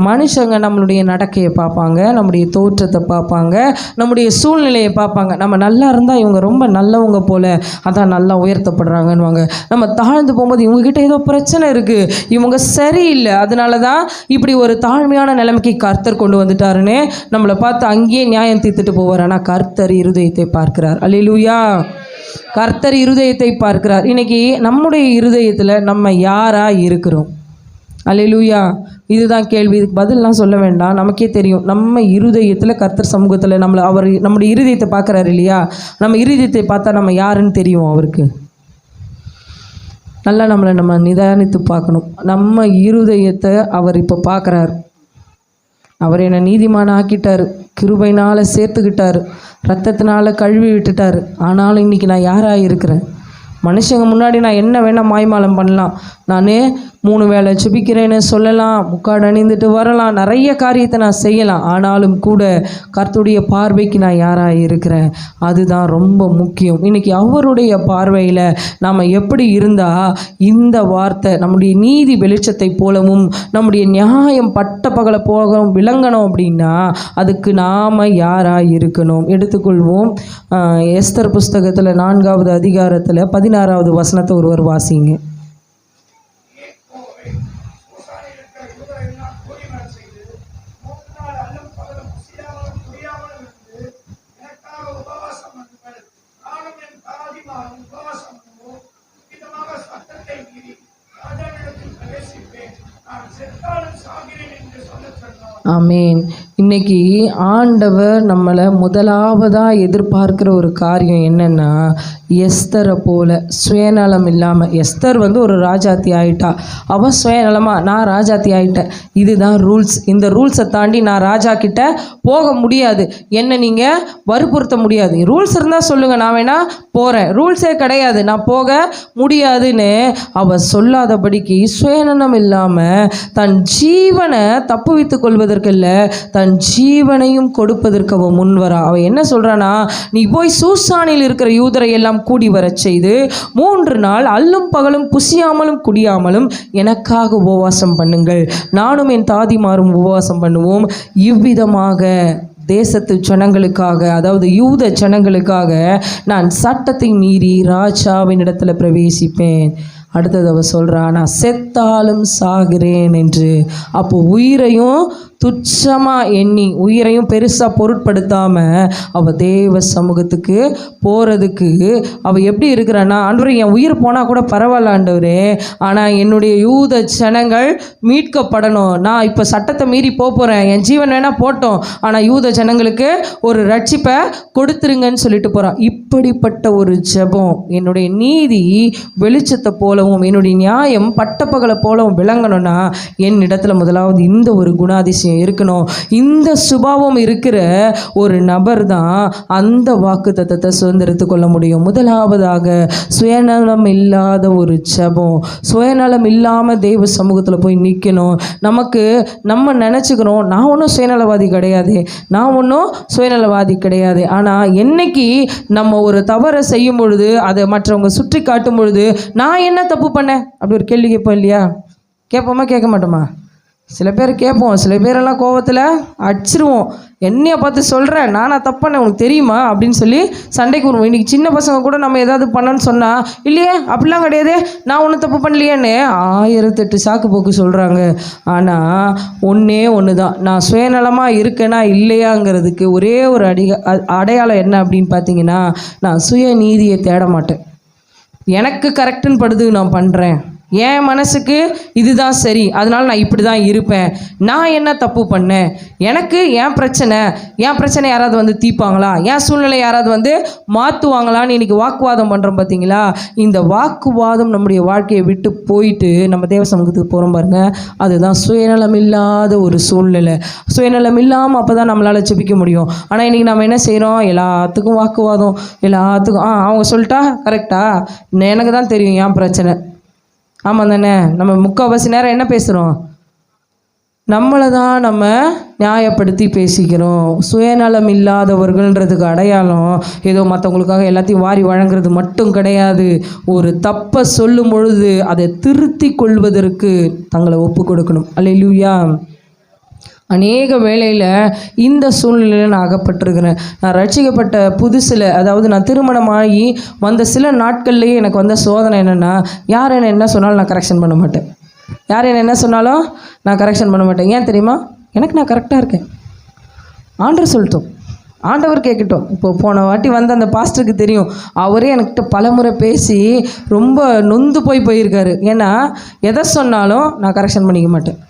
மனுஷங்க நம்மளுடைய நடக்கையை பார்ப்பாங்க, நம்முடைய தோற்றத்தை பார்ப்பாங்க, நம்முடைய சூழ்நிலையை பார்ப்பாங்க. நம்ம நல்லா இருந்தால் இவங்க ரொம்ப நல்லவங்க போல், அதான் நல்லா உயர்த்தப்படுறாங்கன்னுவாங்க. நம்ம தாழ்ந்து போகும்போது இவங்ககிட்ட ஏதோ பிரச்சனை இருக்குது, இவங்க சரியில்லை, அதனால தான் இப்படி ஒரு தாழ்மையான நிலைமைக்கு கர்த்தர் கொண்டு வந்துட்டாருன்னு நம்மளை பார்த்து அங்கேயே நியாயம் தீர்த்துட்டு போவார். ஆனால் கர்த்தர் இருதயத்தை பார்க்கிறார். அல்லேலூயா. கர்த்தர் இருதயத்தை பார்க்கிறார். இன்னைக்கு நம்முடைய இருதயத்தில் நம்ம யாராக இருக்கிறோம்? அல்லேலூயா. இதுதான் கேள்வி. இதுக்கு பதிலெலாம் சொல்ல வேண்டாம், நமக்கே தெரியும். நம்ம இருதயத்தில் கர்த்தர் சமூகத்தில் அவர் நம்முடைய இருதயத்தை பார்க்குறாரு இல்லையா. நம்ம இருதயத்தை பார்த்தா நம்ம யாருன்னு தெரியும் அவருக்கு. நல்லா நம்ம நிதானித்து பார்க்கணும். நம்ம இருதயத்தை அவர் இப்போ பார்க்குறாரு. அவர் என்னை நீதிமான ஆக்கிட்டார், கிருபையினால் சேர்த்துக்கிட்டார், ரத்தத்தினால கழுவி விட்டுட்டார். ஆனாலும் இன்றைக்கி நான் யாராக இருக்கிறேன்? மனுஷங்க முன்னாடி நான் என்ன வேணால் மாய்மாலம் பண்ணலாம், நான் 3 வேளை ஜெபிக்கிறேன்னு சொல்லலாம், முக்காடு அணிந்துட்டு வரலாம், நிறைய காரியத்தை நான் செய்யலாம். ஆனாலும் கூட கர்த்தருடைய பார்வைக்கு நான் யாராக இருக்கிறேன், அதுதான் ரொம்ப முக்கியம். இன்றைக்கி அவருடைய பார்வையில் நாம் எப்படி இருந்தால் இந்த வார்த்தை நம்முடைய நீதி வெளிச்சத்தை போலவும் நம்முடைய நியாயம் பட்ட பகலை போகவும் விளங்கணும் அப்படின்னா அதுக்கு நாம் யாராக இருக்கணும்? எடுத்துக்கொள்வோம். எஸ்தர் புஸ்தகத்தில் 4வது அதிகாரத்தில் 16வது வசனத்தை ஒருவர் வாசிங்க. ஆமேன். இன்னைக்கு ஆண்டவர் நம்மளை முதலாவதாக எதிர்பார்க்கிற ஒரு காரியம் என்னென்னா, எஸ்தரை போல சுயநலம் இல்லாமல். எஸ்தர் ஒரு ராஜாத்தி ஆயிட்டா. அவள் சுயநலமாக நான் ராஜாத்தி ஆயிட்டேன், இதுதான் ரூல்ஸ், இந்த ரூல்ஸை தாண்டி நான் ராஜா கிட்ட போக முடியாது, என்னை நீங்கள் வற்புறுத்த முடியாது. ரூல்ஸ் இருந்தால் சொல்லுங்கள், நான் வேணா போகிறேன், ரூல்ஸே கிடையாது நான் போக முடியாதுன்னு அவள் சொல்லாதபடிக்கு சுயநலம் இல்லாமல் தன் ஜீவனை தப்புவித்து கொள்வதற்கில்ல, தன் ஜீவனையும் கொடுப்பதற்கு அவன் முன்வரா. அவன் என்ன சொல்றானா, நீ போய் சூசானில் இருக்கிற யூதரை எல்லாம் கூடி வரச் செய்து 3 நாள் அல்லும் பகலும் புசியாமலும் குடியாமலும் எனக்காக உபவாசம் பண்ணுங்கள், நானும் என் தாதிமாரும் உபவாசம் பண்ணுவோம். இவ்விதமாக தேசத்து ஜனங்களுக்காக, அதாவது யூத ஜனங்களுக்காக நான் சட்டத்தை மீறி ராஜாவின் இடத்துல பிரவேசிப்பேன். அடுத்தது அவ சொல்றா, நான் செத்தாலும் சாகிறேன் என்று. அப்போ உயிரையும் துச்சமாக எண்ணி, உயிரையும் பெருசாக பொருட்படுத்தாமல் அவள் தேவ சமூகத்துக்கு போகிறதுக்கு அவள் எப்படி இருக்கிறான்னா, ஆண்டவரே என் உயிர் போனால் கூட பரவாயில்ல ஆண்டவரே, ஆனால் என்னுடைய யூத ஜனங்கள் மீட்கப்படணும், நான் இப்போ சட்டத்தை மீறி போகிறேன், என் ஜீவன் வேணால் போட்டோம், ஆனால் யூத ஜனங்களுக்கு ஒரு ரட்சிப்பை கொடுத்துருங்கன்னு சொல்லிட்டு போகிறான். இப்படிப்பட்ட ஒரு ஜெபம், என்னுடைய நீதி வெளிச்சத்தை போலவும் என்னுடைய நியாயம் பட்டப்பகலை போலவும் விளங்கணும்னா என்னிடத்துல முதலாவது இந்த ஒரு குணாதிசயம் இருக்கணும். இந்த சுபாவம் இருக்கிற ஒரு நபர் தான் அந்த வாக்குத்தத்தத்தை சுதந்திரித்து கொள்ள முடியும். முதலாவதாக சுயநலம் இல்லாத ஒரு ஜெபம், சுயநலம் இல்லாமல் தெய்வ சமூகத்தில் போய் நிற்கணும். நம்ம நினச்சிக்கிறோம், நான் ஒன்றும் சுயநலவாதி கிடையாது, நான் ஒன்றும் சுயநலவாதி கிடையாது. ஆனால் என்னைக்கு நம்ம ஒரு தவறை செய்யும் பொழுது அதை மற்றவங்க சுற்றி காட்டும் பொழுது நான் என்ன தப்பு பண்ணேன் அப்படி ஒரு கேள்வி கேட்போம் இல்லையா? கேட்போமா கேட்க மாட்டோமா? சில பேர் கேட்போம், சில பேரெல்லாம் கோபத்தில் அடிச்சிருவோம், என்னைய பார்த்து சொல்கிறேன் நானா தப்பானேன் உனக்கு தெரியுமா அப்படின்னு சொல்லி சண்டைக்கு வருவோம். இன்றைக்கி சின்ன பசங்க கூட நம்ம ஏதாவது பண்ணணும்னு சொன்னால், இல்லையே அப்படிலாம் கிடையாது, நான் ஒன்றும் தப்பு பண்ணலையேன்னு 1008 சாக்கு போக்கு சொல்கிறாங்க. ஆனால் ஒன்று தான், நான் சுயநலமாக இருக்கேனா இல்லையாங்கிறதுக்கு ஒரே ஒரு அடையாளம் என்ன அப்படின்னு பார்த்தீங்கன்னா, நான் சுயநீதியை தேட மாட்டேன். எனக்கு கரெக்டுன்னு படுது நான் பண்ணுறேன், என் மனசுக்கு இதுதான் சரி, அதனால் நான் இப்படி தான் இருப்பேன், நான் என்ன தப்பு பண்ணேன், எனக்கு என் பிரச்சனை யாராவது தீர்ப்பாங்களா, என் சூழ்நிலை யாராவது மாற்றுவாங்களான்னு இன்றைக்கி வாக்குவாதம் பண்ணுறோம் பார்த்தீங்களா? இந்த வாக்குவாதம் நம்முடைய வாழ்க்கையை விட்டு போயிட்டு நம்ம தேவ சமூகத்துக்கு போகிறோம் பாருங்க, அதுதான் சுயநலம் இல்லாத ஒரு சூழ்நிலை. சுயநலம் இல்லாமல் அப்போ தான் நம்மளால் ஜெபிக்க முடியும். ஆனால் இன்றைக்கி நம்ம என்ன செய்கிறோம், எல்லாத்துக்கும் வாக்குவாதம், எல்லாத்துக்கும் அவங்க சொல்லிட்டா கரெக்டா, எனக்கு தான் தெரியும் என் பிரச்சனை. ஆமாம் தானே? நம்ம முக்கால்வாசி நேரம் என்ன பேசுகிறோம், நம்மளை தான் நம்ம நியாயப்படுத்தி பேசிக்கிறோம். சுயநலம் இல்லாதவர்கள்ன்றதுக்கு அடையாளம் ஏதோ மற்றவங்களுக்காக எல்லாத்தையும் வாரி வழங்குறது மட்டும் கிடையாது. ஒரு தப்பை சொல்லும் பொழுது அதை திருத்தி கொள்வதற்கு தங்களை ஒப்பு கொடுக்கணும். அல்லேலூயா. அநேக வேளையில் இந்த சூழ்நிலையில் நான் அகப்பட்டிருக்கிறேன். நான் ரட்சிக்கப்பட்ட புதுசில், அதாவது நான் திருமணமாகி வந்த சில நாட்கள்லேயே எனக்கு வந்த சோதனை என்னென்னா, யார் என்ன சொன்னாலும் நான் கரெக்ஷன் பண்ண மாட்டேன். யார் என்ன சொன்னாலும் நான் கரெக்ஷன் பண்ண மாட்டேன். ஏன் தெரியுமா? எனக்கு நான் கரெக்டாக இருக்கேன், ஆண்டவர் சொல்லட்டும், ஆண்டவர் கேட்கட்டும். இப்போ போன வாட்டி வந்த அந்த பாஸ்டருக்கு தெரியும், அவரே என்கிட்ட பலமுறை பேசி ரொம்ப நொந்து போயிருக்காரு. ஏன்னா எதை சொன்னாலும் நான் கரெக்ஷன் பண்ணிக்க மாட்டேன்.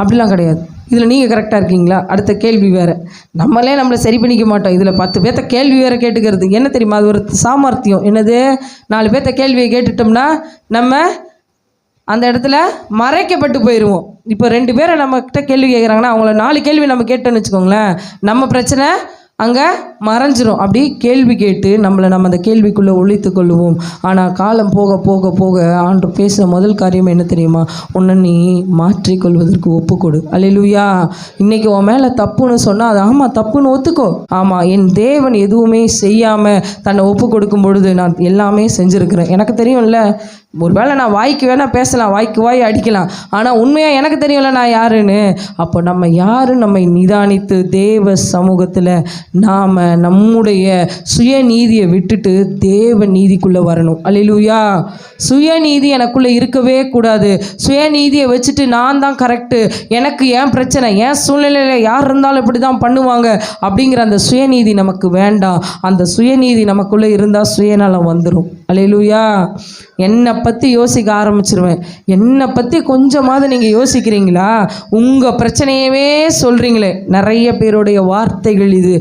அப்படிலாம் கிடையாது. இதில் நீங்கள் கரெக்டாக இருக்கீங்களா, அடுத்த கேள்வி வேறு. நம்மளை சரி பண்ணிக்க மாட்டோம், இதில் 10 பேர்த்த கேள்வி வேறு கேட்டுக்கிறது. என்ன தெரியுமா, அது ஒரு சாமர்த்தியம். என்னது, 4 பேர்த்த கேள்வியை கேட்டுட்டோம்னா நம்ம அந்த இடத்துல மறைக்கப்பட்டு போயிடுவோம். இப்போ 2 பேரை நம்மக்கிட்ட கேள்வி கேட்குறாங்கன்னா அவங்கள 4 கேள்வி நம்ம கேட்டோன்னு வச்சுக்கோங்களேன், நம்ம பிரச்சனை அங்கே மறைஞ்சிரும். அப்படி கேள்வி கேட்டு நம்ம அந்த கேள்விக்குள்ளே ஒழித்து கொள்ளுவோம். ஆனால் காலம் போக போக போக ஆண்டு பேசுகிற முதல் காரியம் என்ன தெரியுமா, உன்னை நீ மாற்றிக்கொள்வதற்கு ஒப்புக்கொடு. அல்லேலூயா. இன்றைக்கி உன் மேலே தப்புன்னு சொன்னால் அது ஆமாம் தப்புன்னு ஒத்துக்கோ. ஆமாம், என் தேவன் எதுவுமே செய்யாமல் தன்னை ஒப்பு கொடுக்கும் பொழுது நான் எல்லாமே செஞ்சுருக்கிறேன். எனக்கு தெரியும்ல, ஒருவேளை நான் வாய்க்கு வேணால் பேசலாம், வாய்க்கு வாய் அடிக்கலாம், ஆனால் உண்மையாக எனக்கு தெரியும்ல நான் யாருன்னு. அப்போ நம்ம யாரு நம்மை நிதானித்து தேவ சமூகத்தில் நாம் நம்முடைய சுயநீதியை விட்டுட்டு தேவ நீதிக்குள்ளே வரணும். அல்லேலூயா. சுயநீதி எனக்குள்ளே இருக்கவே கூடாது. சுயநீதியை வச்சுட்டு நான் தான் கரெக்டு, எனக்கு ஏன் பிரச்சனை, ஏன் சூழ்நிலையில் யார் இருந்தாலும் இப்படி தான் பண்ணுவாங்க அப்படிங்கிற அந்த சுயநீதி நமக்கு வேண்டாம். அந்த சுயநீதி நமக்குள்ளே இருந்தால் சுயநலம் வந்துடும். அல்லேலூயா. என்னை பற்றி யோசிக்க ஆரம்பிச்சிருவேன். என்னை பற்றி கொஞ்சமாவது நீங்கள் யோசிக்கிறீங்களா? உங்கள் பிரச்சனையவே சொல்கிறீங்களே. நிறைய பேருடைய வார்த்தைகள் இது.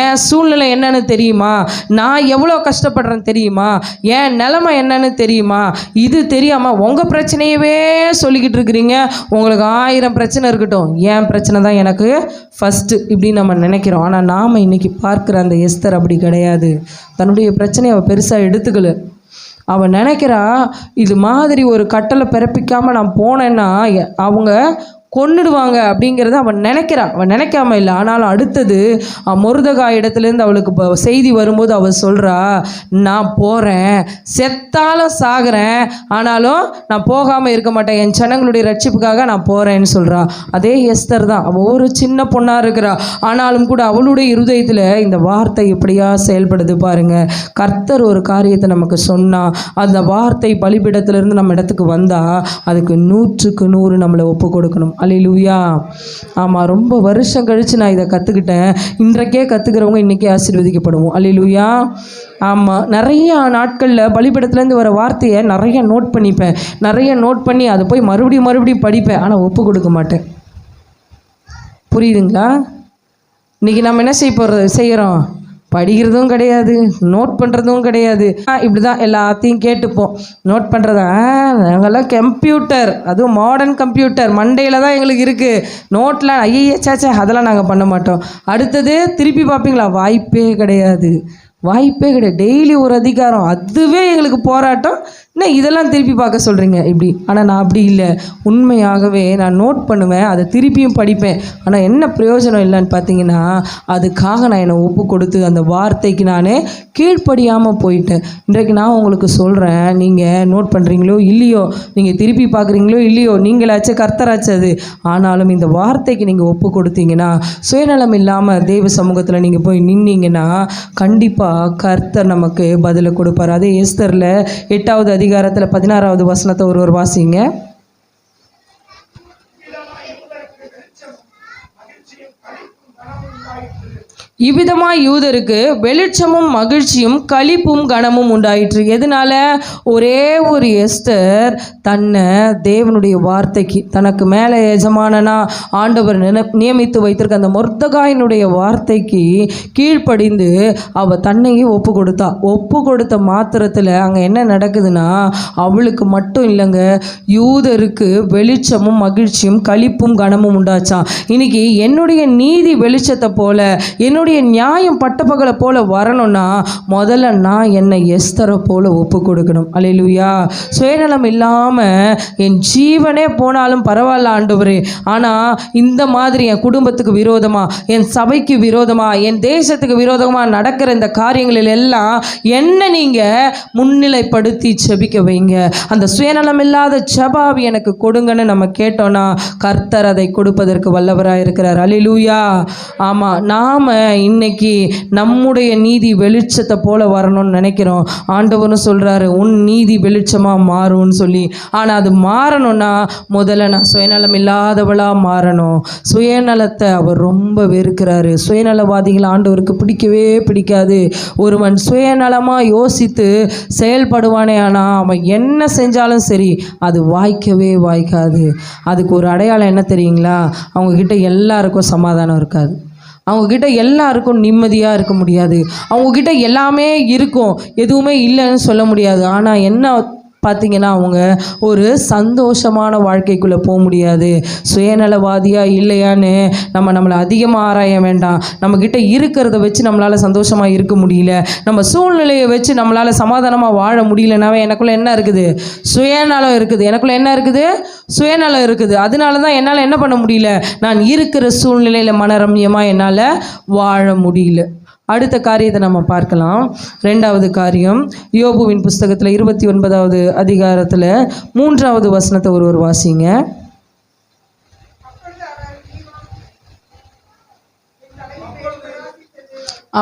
என் சூழ்நிலை என்னன்னு தெரியுமா? நான் எவ்வளோ கஷ்டப்படுறேன்னு தெரியுமா? என் நிலைமை என்னன்னு தெரியுமா? இது தெரியாமல் உங்கள் பிரச்சனையவே சொல்லிக்கிட்டு இருக்கிறீங்க. உங்களுக்கு 1000 பிரச்சனை இருக்கட்டும், என் பிரச்சனை தான் எனக்கு ஃபஸ்ட்டு இப்படின்னு நம்ம நினைக்கிறோம். ஆனால் நாம் இன்றைக்கி பார்க்குற அந்த எஸ்தர் அப்படி கிடையாது. தன்னுடைய பிரச்சனையை அவள் பெருசாக எடுத்துக்கல. அவன் நினைக்கிறா, இது மாதிரி ஒரு கட்டளை பிறப்பிக்காமல் நான் போனேன்னா அவங்க கொன்னுடுவாங்க அப்படிங்கிறத அவன் நினைக்கிறான். அவன் நினைக்காம இல்லை. ஆனாலும் அடுத்தது மொர்தெகாய் இடத்துலேருந்து அவளுக்கு செய்தி வரும்போது அவள் சொல்கிறா, நான் போகிறேன், செத்தாலும் சாகிறேன், ஆனாலும் நான் போகாமல் இருக்க மாட்டேன், என் ஜனங்களுடைய ரட்சிப்புக்காக நான் போகிறேன்னு சொல்கிறா. அதே எஸ்தர் தான். அவள் ஒரு சின்ன பொண்ணாக இருக்கிறா. ஆனாலும் கூட அவளுடைய இருதயத்தில் இந்த வார்த்தை எப்படியா செயல்படுது பாருங்கள். கர்த்தர் ஒரு காரியத்தை நமக்கு சொன்னால் அந்த வார்த்தை பலிபீடத்திலிருந்து நம்ம இடத்துக்கு வந்தால் அதுக்கு 100க்கு 100 நம்மளை ஒப்பு கொடுக்கணும். அல்லேலூயா. ஆமாம், ரொம்ப வருஷம் கழித்து நான் இதை கற்றுக்கிட்டேன். இன்றைக்கே கற்றுக்கிறவங்க இன்றைக்கே ஆசீர்வதிக்கப்படுவோம். அல்லேலூயா. ஆமாம், நிறைய நாட்களில் பலிபீடத்துலேருந்து வர வார்த்தையை நிறைய நோட் பண்ணிப்பேன். நிறைய நோட் பண்ணி அதை போய் மறுபடியும் படிப்பேன். ஆனால் ஒப்பு கொடுக்க மாட்டேன். புரியுதுங்களா? இன்றைக்கி நம்ம என்ன செய்கிறோம்? படிக்கிறதும் கிடையாது, நோட் பண்ணுறதும் கிடையாது. இப்படி தான் எல்லாத்தையும் கேட்டுப்போம். நோட் பண்ணுறதா? நாங்கள்லாம் கம்ப்யூட்டர், அதுவும் மாடர்ன் கம்ப்யூட்டர் மண்டையில் தான் எங்களுக்கு இருக்குது. நோட்டில் ஐயாச்சாச்சா அதெல்லாம் நாங்கள் பண்ண மாட்டோம். அடுத்தது திருப்பி பார்ப்பீங்களா? வாய்ப்பே கிடையாது. டெய்லி ஒரு அதிகாரம், அதுவே எங்களுக்கு போராட்டம். என்ன இதெல்லாம் திருப்பி பார்க்க சொல்கிறீங்க இப்படி. ஆனால் நான் அப்படி இல்லை. உண்மையாகவே நான் நோட் பண்ணுவேன், அதை திருப்பியும் படிப்பேன். ஆனால் என்ன பிரயோஜனம் இல்லைன்னு பார்த்தீங்கன்னா, அதுக்காக நான் என்னை ஒப்பு கொடுத்து அந்த வார்த்தைக்கு நான் கீழ்ப்படியாமல் போயிட்டேன். இன்றைக்கு நான் உங்களுக்கு சொல்கிறேன், நீங்கள் நோட் பண்ணுறீங்களோ இல்லையோ, நீங்கள் திருப்பி பார்க்குறீங்களோ இல்லையோ, நீங்களாச்சு கர்த்தராச்சு அது. ஆனாலும் இந்த வார்த்தைக்கு நீங்கள் ஒப்பு கொடுத்தீங்கன்னா, சுயநலம் இல்லாமல் தெய்வ சமூகத்தில் நீங்கள் போய் நின்னீங்கன்னா கண்டிப்பாக கர்த்தர் நமக்கு பதிலை கொடுப்பார். அதே எஸ்தரில் 8வது அதிகாரத்தில் 16வது வசனத்தை ஒருவர் வாசிங்க. இவ்விதமாய் யூதருக்கு வெளிச்சமும் மகிழ்ச்சியும் களிப்பும் கனமும் உண்டாயிற்று. எதனால? ஒரே ஒரு எஸ்தர் தன்னை தேவனுடைய வார்த்தைக்கு, தனக்கு மேலே எஜமானனா ஆண்டவர் நியமித்து வைத்திருக்க அந்த மொர்தெகாயினுடைய வார்த்தைக்கு கீழ்ப்படிந்து அவள் தன்னையே ஒப்பு கொடுத்தா. ஒப்பு கொடுத்த மாத்திரத்தில் அங்கே என்ன நடக்குதுன்னா, அவளுக்கு மட்டும் இல்லைங்க, யூதருக்கு வெளிச்சமும் மகிழ்ச்சியும் களிப்பும் கனமும் உண்டாச்சான். இன்னைக்கு என்னுடைய நீதி வெளிச்சத்தை போல, என்னுடைய நியாயம் பட்டப்பகலை போல வரணும்னா முதல்ல நான் என்னை எஸ்தரை போல ஒப்பு கொடுக்கணும். அல்லேலூயா. சுயநலம் இல்லாமல் என் ஜீவனே போனாலும் பரவாயில்ல ஆண்டவரே, ஆனால் இந்த மாதிரி என் குடும்பத்துக்கு விரோதமாக, என் சபைக்கு விரோதமாக, என் தேசத்துக்கு விரோதமாக நடக்கிற இந்த காரியங்களில் எல்லாம் என்ன நீங்கள் முன்னிலைப்படுத்தி ஜெபிக்க வைங்க. அந்த சுயநலம் இல்லாத ஜெபாவி எனக்கு கொடுங்கன்னு நம்ம கேட்டோன்னா கர்த்தர் அதை கொடுப்பதற்கு வல்லவராக இருக்கிறார். அல்லேலூயா. ஆமாம், நாம் இன்னைக்கு நம்முடைய நீதி வெளிச்சத்தை போல வரணும்னு நினைக்கிறோம். ஆண்டவரும் சொல்கிறாரு, உன் நீதி வெளிச்சமாக மாறும்னு சொல்லி. ஆனால் அது மாறணும்னா முதல்ல நான் சுயநலம் இல்லாதவளாக மாறணும். சுயநலத்தை அவர் ரொம்ப வெறுக்கிறாரு. சுயநலவாதிகள் ஆண்டவருக்கு பிடிக்கவே பிடிக்காது. ஒருவன் சுயநலமாக யோசித்து செயல்படுவானே, ஆனால் அவன் என்ன செஞ்சாலும் சரி அது வாய்க்காது. அதுக்கு ஒரு அடையாளம் என்ன தெரியுங்களா? அவங்கக்கிட்ட எல்லாருக்கும் சமாதானம் இருக்காது. அவங்கக்கிட்ட எல்லாருக்கும் நிம்மதியாக இருக்க முடியாது. அவங்கக்கிட்ட எல்லாமே இருக்கும், எதுவுமே இல்லைன்னு சொல்ல முடியாது. ஆனால் என்ன பார்த்தீங்கன்னா, அவங்க ஒரு சந்தோஷமான வாழ்க்கைக்குள்ளே போக முடியாது. சுயநலவாதியாக இல்லையான்னு நம்மளை அதிகமாக ஆராய வேண்டாம். நம்மக்கிட்ட இருக்கிறத வச்சு நம்மளால் சந்தோஷமாக இருக்க முடியல, நம்ம சூழ்நிலையை வச்சு நம்மளால் சமாதானமாக வாழ முடியலனாவே எனக்குள்ளே என்ன இருக்குது? சுயநலம் இருக்குது. எனக்குள்ளே என்ன இருக்குது? சுயநலம் இருக்குது. அதனால தான் என்னால் என்ன பண்ண முடியல? நான் இருக்கிற சூழ்நிலையில் மனரம்யமாக என்னால் வாழ முடியல. அடுத்த காரியத்தை நம்ம பார்க்கலாம். 2வது காரியம், யோபுவின் புஸ்தகத்தில் 29வது அதிகாரத்தில் 3வது வசனத்தை ஒருவர் வாசிங்க.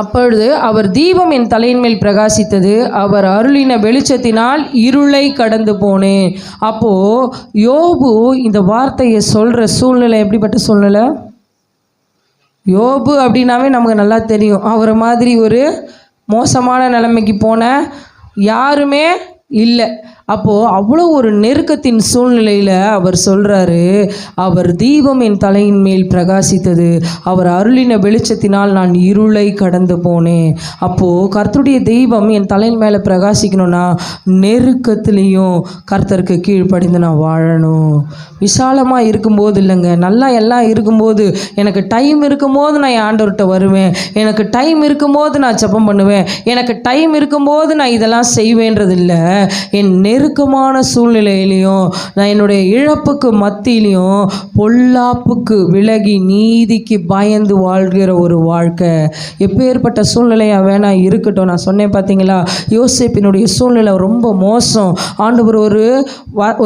அப்பொழுது அவர் தீபம் என் தலையின் மேல் பிரகாசித்தது, அவர் அருளின வெளிச்சத்தினால் இருளை கடந்து போனேன். அப்போது யோபு இந்த வார்த்தையை சொல்கிற சூழ்நிலை எப்படிப்பட்ட சூழ்நிலை? யோபு அப்படின்னாவே நமக்கு நல்லா தெரியும். அவரை மாதிரி ஒரு மோசமான நிலைமைக்கு போன யாருமே இல்லை. அப்போது அவ்வளோ ஒரு நெருக்கத்தின் சூழ்நிலையில் அவர் சொல்கிறாரு, அவர் தீபம் என் தலையின் மேல் பிரகாசித்தது, அவர் அருளின வெளிச்சத்தினால் நான் இருளை கடந்து போனேன். அப்போது கர்த்தருடைய தெய்வம் என் தலையின் மேலே பிரகாசிக்கணும்னா நெருக்கத்துலேயும் கர்த்தருக்கு கீழ்ப்படிந்து நான் வாழணும். விசாலமாக இருக்கும்போது இல்லைங்க, நல்லா எல்லாம் இருக்கும்போது, எனக்கு டைம் இருக்கும்போது நான் என் ஆண்டவர்கிட்ட வருவேன், எனக்கு டைம் இருக்கும்போது நான் ஜெபம் பண்ணுவேன், எனக்கு டைம் இருக்கும்போது நான் இதெல்லாம் செய்வேன்றது இல்லை. என் நெருக்கமான சூழ்நிலையிலையும் நான் என்னுடைய இழப்புக்கு மத்தியிலையும் பொல்லாப்புக்கு விலகி நீதிக்கு பயந்து வாழ்கிற ஒரு வாழ்க்கை. எப்பேற்பட்ட சூழ்நிலையாக வேணா இருக்கட்டும். நான் சொன்னேன் பார்த்தீங்களா, யோசேப்பினுடைய சூழ்நிலை ரொம்ப மோசம். ஆண்டவர்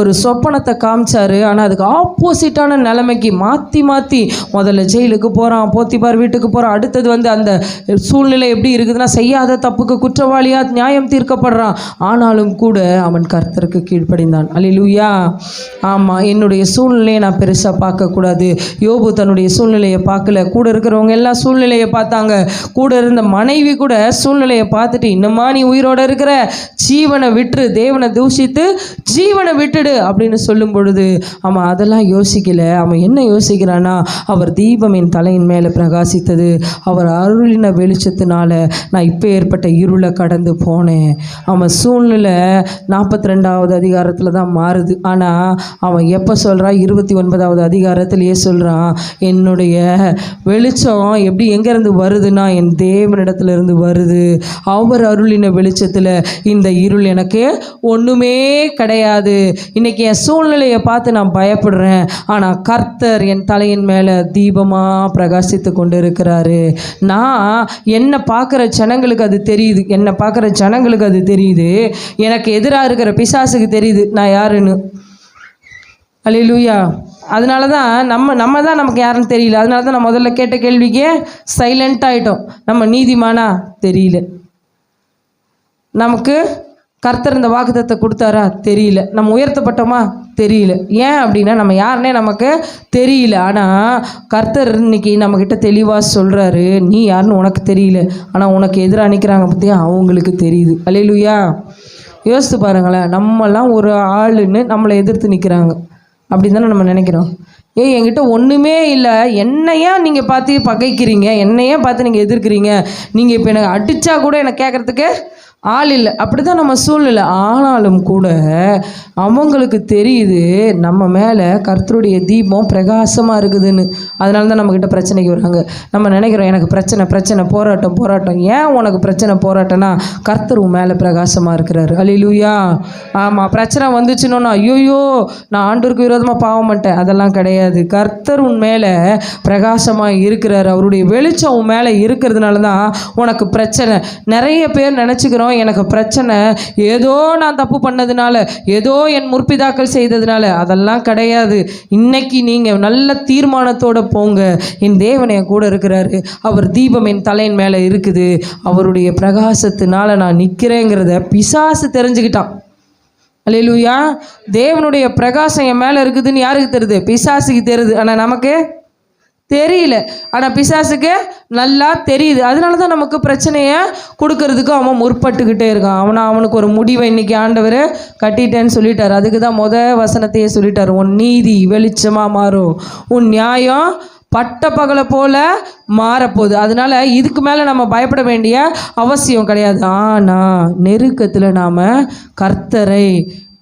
ஒரு சொப்பனத்தை காமிச்சாரு, ஆனால் அதுக்கு ஆப்போசிட்டான நிலைமைக்கு மாற்றி முதல்ல ஜெயிலுக்கு போகிறான், போத்திபார் வீட்டுக்கு போகிறான், அடுத்தது அந்த சூழ்நிலை எப்படி இருக்குதுன்னா செய்யாத தப்புக்கு குற்றவாளியாக நியாயம் தீர்க்கப்படுறான். ஆனாலும் கூட அவன் கர்த்தருக்கு கீழ்ப்படிந்தான். அல்லேலூயா. ஆமாம், என்னுடைய சூழ்நிலையை நான் பெருசாக பார்க்கக்கூடாது. யோபு தன்னுடைய சூழ்நிலையை பார்க்கல, கூட இருக்கிறவங்க எல்லாம் சூழ்நிலையை பார்த்தாங்க. கூட இருந்த மனைவி கூட சூழ்நிலையை பார்த்துட்டு, இன்னமா நீ உயிரோடு இருக்கிற, ஜீவனை விட்டுரு, தேவனை தூஷித்து ஜீவனை விட்டுடு அப்படின்னு சொல்லும் பொழுது அவன் அதெல்லாம் யோசிக்கல. அவன் என்ன யோசிக்கிறான்னா, அவர் தீபம் என் தலையின் மேலே பிரகாசித்தது, அவர் அருளின வெளிச்சத்தினால நான் இப்போ ஏற்பட்ட இருளை கடந்து போனேன். அவன் சூழ்நிலை 42வது அதிகாரத்தில் தான் மாறுது. ஆனால் அவன் எப்போ சொல்கிறான், 29வது அதிகாரத்திலேயே சொல்கிறான், என்னுடைய வெளிச்சம் எப்படி எங்கேருந்து வருதுன்னா என் தேவனிடத்துலேருந்து வருது. அவர் அருளின வெளிச்சத்தில் இந்த இருள் எனக்கு ஒன்றுமே கிடையாது. இன்றைக்கி என் சூழ்நிலையை பார்த்து நான் பயப்படுறேன், ஆனால் கர்த்தர் என் தலையின் மேலே தீபமாக பிரகாசித்து கொண்டு இருக்கிறாரு. நான் என்னை பார்க்குற ஜனங்களுக்கு அது தெரியுது, என்னை பார்க்குற ஜனங்களுக்கு அது தெரியுது, எனக்கு எதிராக இருக்கிற பிசாசுக்கு தெரியுது நான் யாருன்னு. அல்லேலூயா. அதனால தான் நம்ம தான் நமக்கு யாருன்னு தெரியல. அதனால தான் நான் முதல்ல கேட்ட கேள்விக்கே சைலண்ட் ஆகிட்டோம். நம்ம நீதிமானா தெரியல, நமக்கு கர்த்தர் இந்த வாக்குத்தத்தை கொடுத்தாரா தெரியல, நம்ம உயர்த்தப்பட்டோமா தெரியல. ஏன் அப்படின்னா நம்ம யாருன்னே நமக்கு தெரியல. ஆனால் கர்த்தர் இன்னைக்கு நம்மக்கிட்ட தெளிவாக சொல்கிறாரு, நீ யாருன்னு உனக்கு தெரியல, ஆனால் உனக்கு எதிராக நிற்கிறாங்க பற்றியா அவங்களுக்கு தெரியுது. அல்லேலூயா. யோசித்து பாருங்களேன், நம்மலாம் ஒரு ஆளுன்னு நம்மளை எதிர்த்து நிற்கிறாங்க அப்படின்னு தானே நம்ம நினைக்கிறோம். என்கிட்ட ஒன்றுமே இல்லை, என்னையா நீங்கள் பார்த்து பகைக்கிறீங்க, என்னையே பார்த்து நீங்கள் எதிர்க்கிறீங்க, நீங்கள் இப்போ எனக்கு அடித்தா கூட எனக்கு கேட்குறதுக்கு ஆள் இல்லை, அப்படி தான் நம்ம சூழ்நிலை. ஆனாலும் கூட அவங்களுக்கு தெரியுது நம்ம மேலே கர்த்தருடைய தீபம் பிரகாசமாக இருக்குதுன்னு. அதனால தான் நம்மக்கிட்ட பிரச்சனைக்கு வராங்க. நம்ம நினைக்கிறோம் எனக்கு பிரச்சனை போராட்டம். ஏன் உனக்கு பிரச்சனை போராட்டம்னா கர்த்தர் உன் மேலே பிரகாசமாக இருக்கிறாரு. அல்லேலூயா. ஆமாம், பிரச்சனை வந்துச்சுன்னா ஐயோயோ நான் ஆண்டவருக்கு விரோதமாக பாவம் பண்ணிட்டேன், அதெல்லாம் கிடையாது. கர்த்தர் உன் மேலே பிரகாசமாக இருக்கிறார். அவருடைய வெளிச்சம் உன் மேலே இருக்கிறதுனால தான் உனக்கு பிரச்சனை. நிறைய பேர் நினச்சிக்கிறோம் எனக்கு பிரச்சனை ஏதோ நான் தப்பு பண்ணதுனால, ஏதோ என் முற்பிதாக்கள் செய்ததுனால. அதெல்லாம் கிடையாது. இன்னைக்கு நீங்கள் நல்ல தீர்மானத்தோடு போங்க, என் தேவன் என் கூட இருக்கிறாரு, அவர் தீபம் என் தலையின் மேலே இருக்குது, அவருடைய பிரகாசத்தினால நான் நிற்கிறேங்கிறத பிசாசு தெரிஞ்சுக்கிட்டான். அல்லேலூயா. தேவனுடைய பிரகாசம் என் மேலே இருக்குதுன்னு யாருக்கு தெரியுது? பிசாசுக்கு தெரியுது. ஆனால் நமக்கு தெரியல. ஆனால் பிசாசுக்கு நல்லா தெரியுது. அதனால தான் நமக்கு பிரச்சனையை கொடுக்கறதுக்கு அவன் முற்பட்டுக்கிட்டே இருக்கான். அவனுக்கு ஒரு முடிவை இன்னைக்கு ஆண்டவர் கட்டிட்டேன்னு சொல்லிட்டார். அதுக்கு தான் வசனத்தையே சொல்லிட்டார், உன் நீதி வெளிச்சமாக மாறும், உன் நியாயம் பட்ட பகலை போல மாறப்போகுது. அதனால இதுக்கு மேலே நம்ம பயப்பட வேண்டிய அவசியம் கிடையாது. ஆனால் நெருக்கத்தில் நாம் கர்த்தரை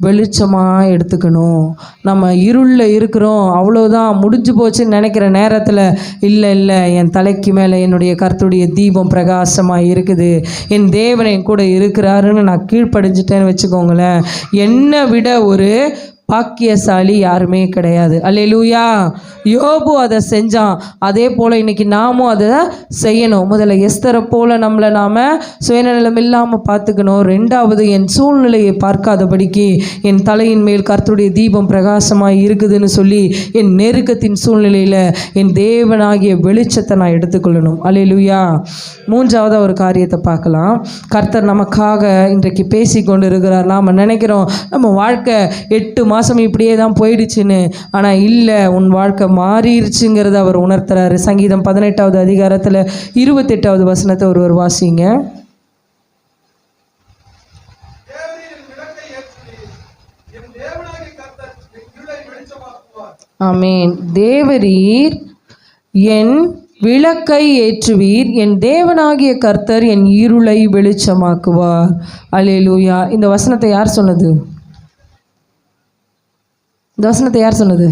வெளிச்சமாக எடுத்துக்கணும். நம்ம இருளில் இருக்கிறோம், அவ்வளோதான் முடிஞ்சு போச்சுன்னு நினைக்கிற நேரத்தில் இல்லை என் தலைக்கு மேலே என்னுடைய கர்த்தருடைய தீபம் பிரகாசமாக இருக்குது, என் தேவன் என் கூட இருக்கிறாருன்னு நான் கீழ்ப்படிஞ்சிட்டேன்னு வச்சுக்கோங்களேன், என்னை விட ஒரு பாக்கியசாலி யாருமே கிடையாது. அல்லேலூயா. யோபு அதை செஞ்சான், அதே போல் இன்றைக்கி நாமும் அதை செய்யணும். முதல்ல எஸ்தரை போல் நம்மளை நாம் சுயநலம் இல்லாமல் பார்த்துக்கணும். ரெண்டாவது, என் சூழ்நிலையை பார்க்காதபடிக்கு என் தலையின் மேல் கர்த்தருடைய தீபம் பிரகாசமாக இருக்குதுன்னு சொல்லி என் நெருக்கத்தின் சூழ்நிலையில் என் தேவனாகிய வெளிச்சத்தை நான் எடுத்துக்கொள்ளணும். அல்லேலூயா. மூன்றாவது ஒரு காரியத்தை பார்க்கலாம். கர்த்தர் நமக்காக இன்றைக்கு பேசி கொண்டு இருக்கிறார். நாம் நினைக்கிறோம் நம்ம வாழ்க்கை 8 மாதம் இப்படியே தான் போயிடுச்சுன்னு. ஆனால் இல்லை, உன் வாழ்க்கை மாறிடுச்சுங்கிறத அவர் உணர்த்துறாரு. சங்கீதம் 18வது அதிகாரத்தில் 28வது வசனத்தை ஒருவர் வாசிங்க. ஆமென். தேவரீர் என் விளக்கை ஏற்றுவீர், என் தேவனாகிய கர்த்தர் என் இருளை வெளிச்சமாக்குவார். அல்லேலூயா. இந்த வசனத்தை யார் சொன்னது? இந்த வசனத்தை யார் சொன்னது?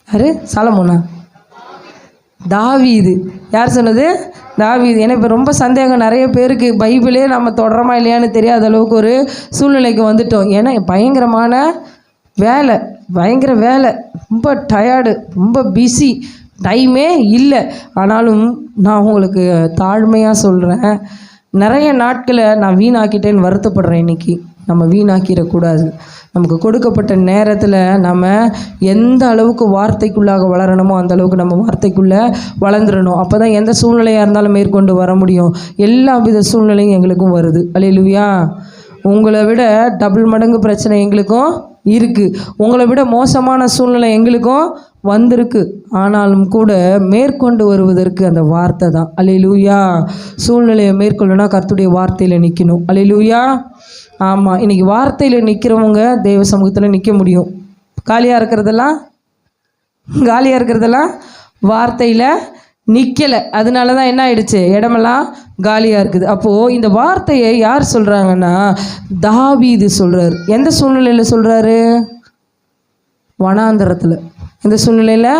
யாரு? சாலமோனா? தாவீது. யார் சொன்னது? தாவீது. ஏன்னா இப்போ ரொம்ப சந்தேகம் நிறைய பேருக்கு, பைபிளே நம்ம தொடரமா இல்லையான்னு தெரியாத அளவுக்கு ஒரு சூழ்நிலைக்கு வந்துட்டோம். ஏன்னா பயங்கரமான பயங்கர வேலை, ரொம்ப டயர்டு, ரொம்ப பிஸி, டைமே இல்லை. ஆனாலும் நான் உங்களுக்கு தாழ்மையாக சொல்கிறேன், நிறைய நாட்களை நான் வீணாக்கிட்டேன்னு வருத்தப்படுறேன். இன்றைக்கி நம்ம வீணாக்கிடக்கூடாது. நமக்கு கொடுக்கப்பட்ட நேரத்தில் நம்ம எந்த அளவுக்கு வார்த்தைக்குள்ளாக வளரணுமோ அந்த அளவுக்கு நம்ம வார்த்தைக்குள்ளே வளர்ந்துடணும். அப்போ தான் எந்த சூழ்நிலையாக இருந்தாலும் மேற்கொண்டு வர முடியும். எல்லா வித சூழ்நிலையும் எங்களுக்கும் வருது. அல்லேலூயா. உங்களை விட டபுள் மடங்கு பிரச்சனை எங்களுக்கும் இருக்குது. உங்களை விட மோசமான சூழ்நிலை எங்களுக்கும் வந்திருக்கு. ஆனாலும் கூட மேற்கொண்டு வருவதற்கு அந்த வார்த்தை தான். அல்லேலூயா. சூழ்நிலையை மேற்கொள்ளணும்னா கர்த்தருடைய வார்த்தையில் நிற்கணும். அல்லேலூயா. ஆமாம். இன்றைக்கி வார்த்தையில் நிற்கிறவங்க தேவ சமூகத்தில் நிற்க முடியும். காலியாக இருக்கிறதெல்லாம் வார்த்தையில் நிற்கலை. அதனால தான் என்ன ஆயிடுச்சு? இடமெல்லாம் காலியாக இருக்குது. அப்போது இந்த வார்த்தையை யார் சொல்கிறாங்கன்னா தாவீது சொல்கிறார். எந்த சூழ்நிலையில் சொல்கிறாரு? வனாந்தரத்தில். எந்த சூழ்நிலையில்?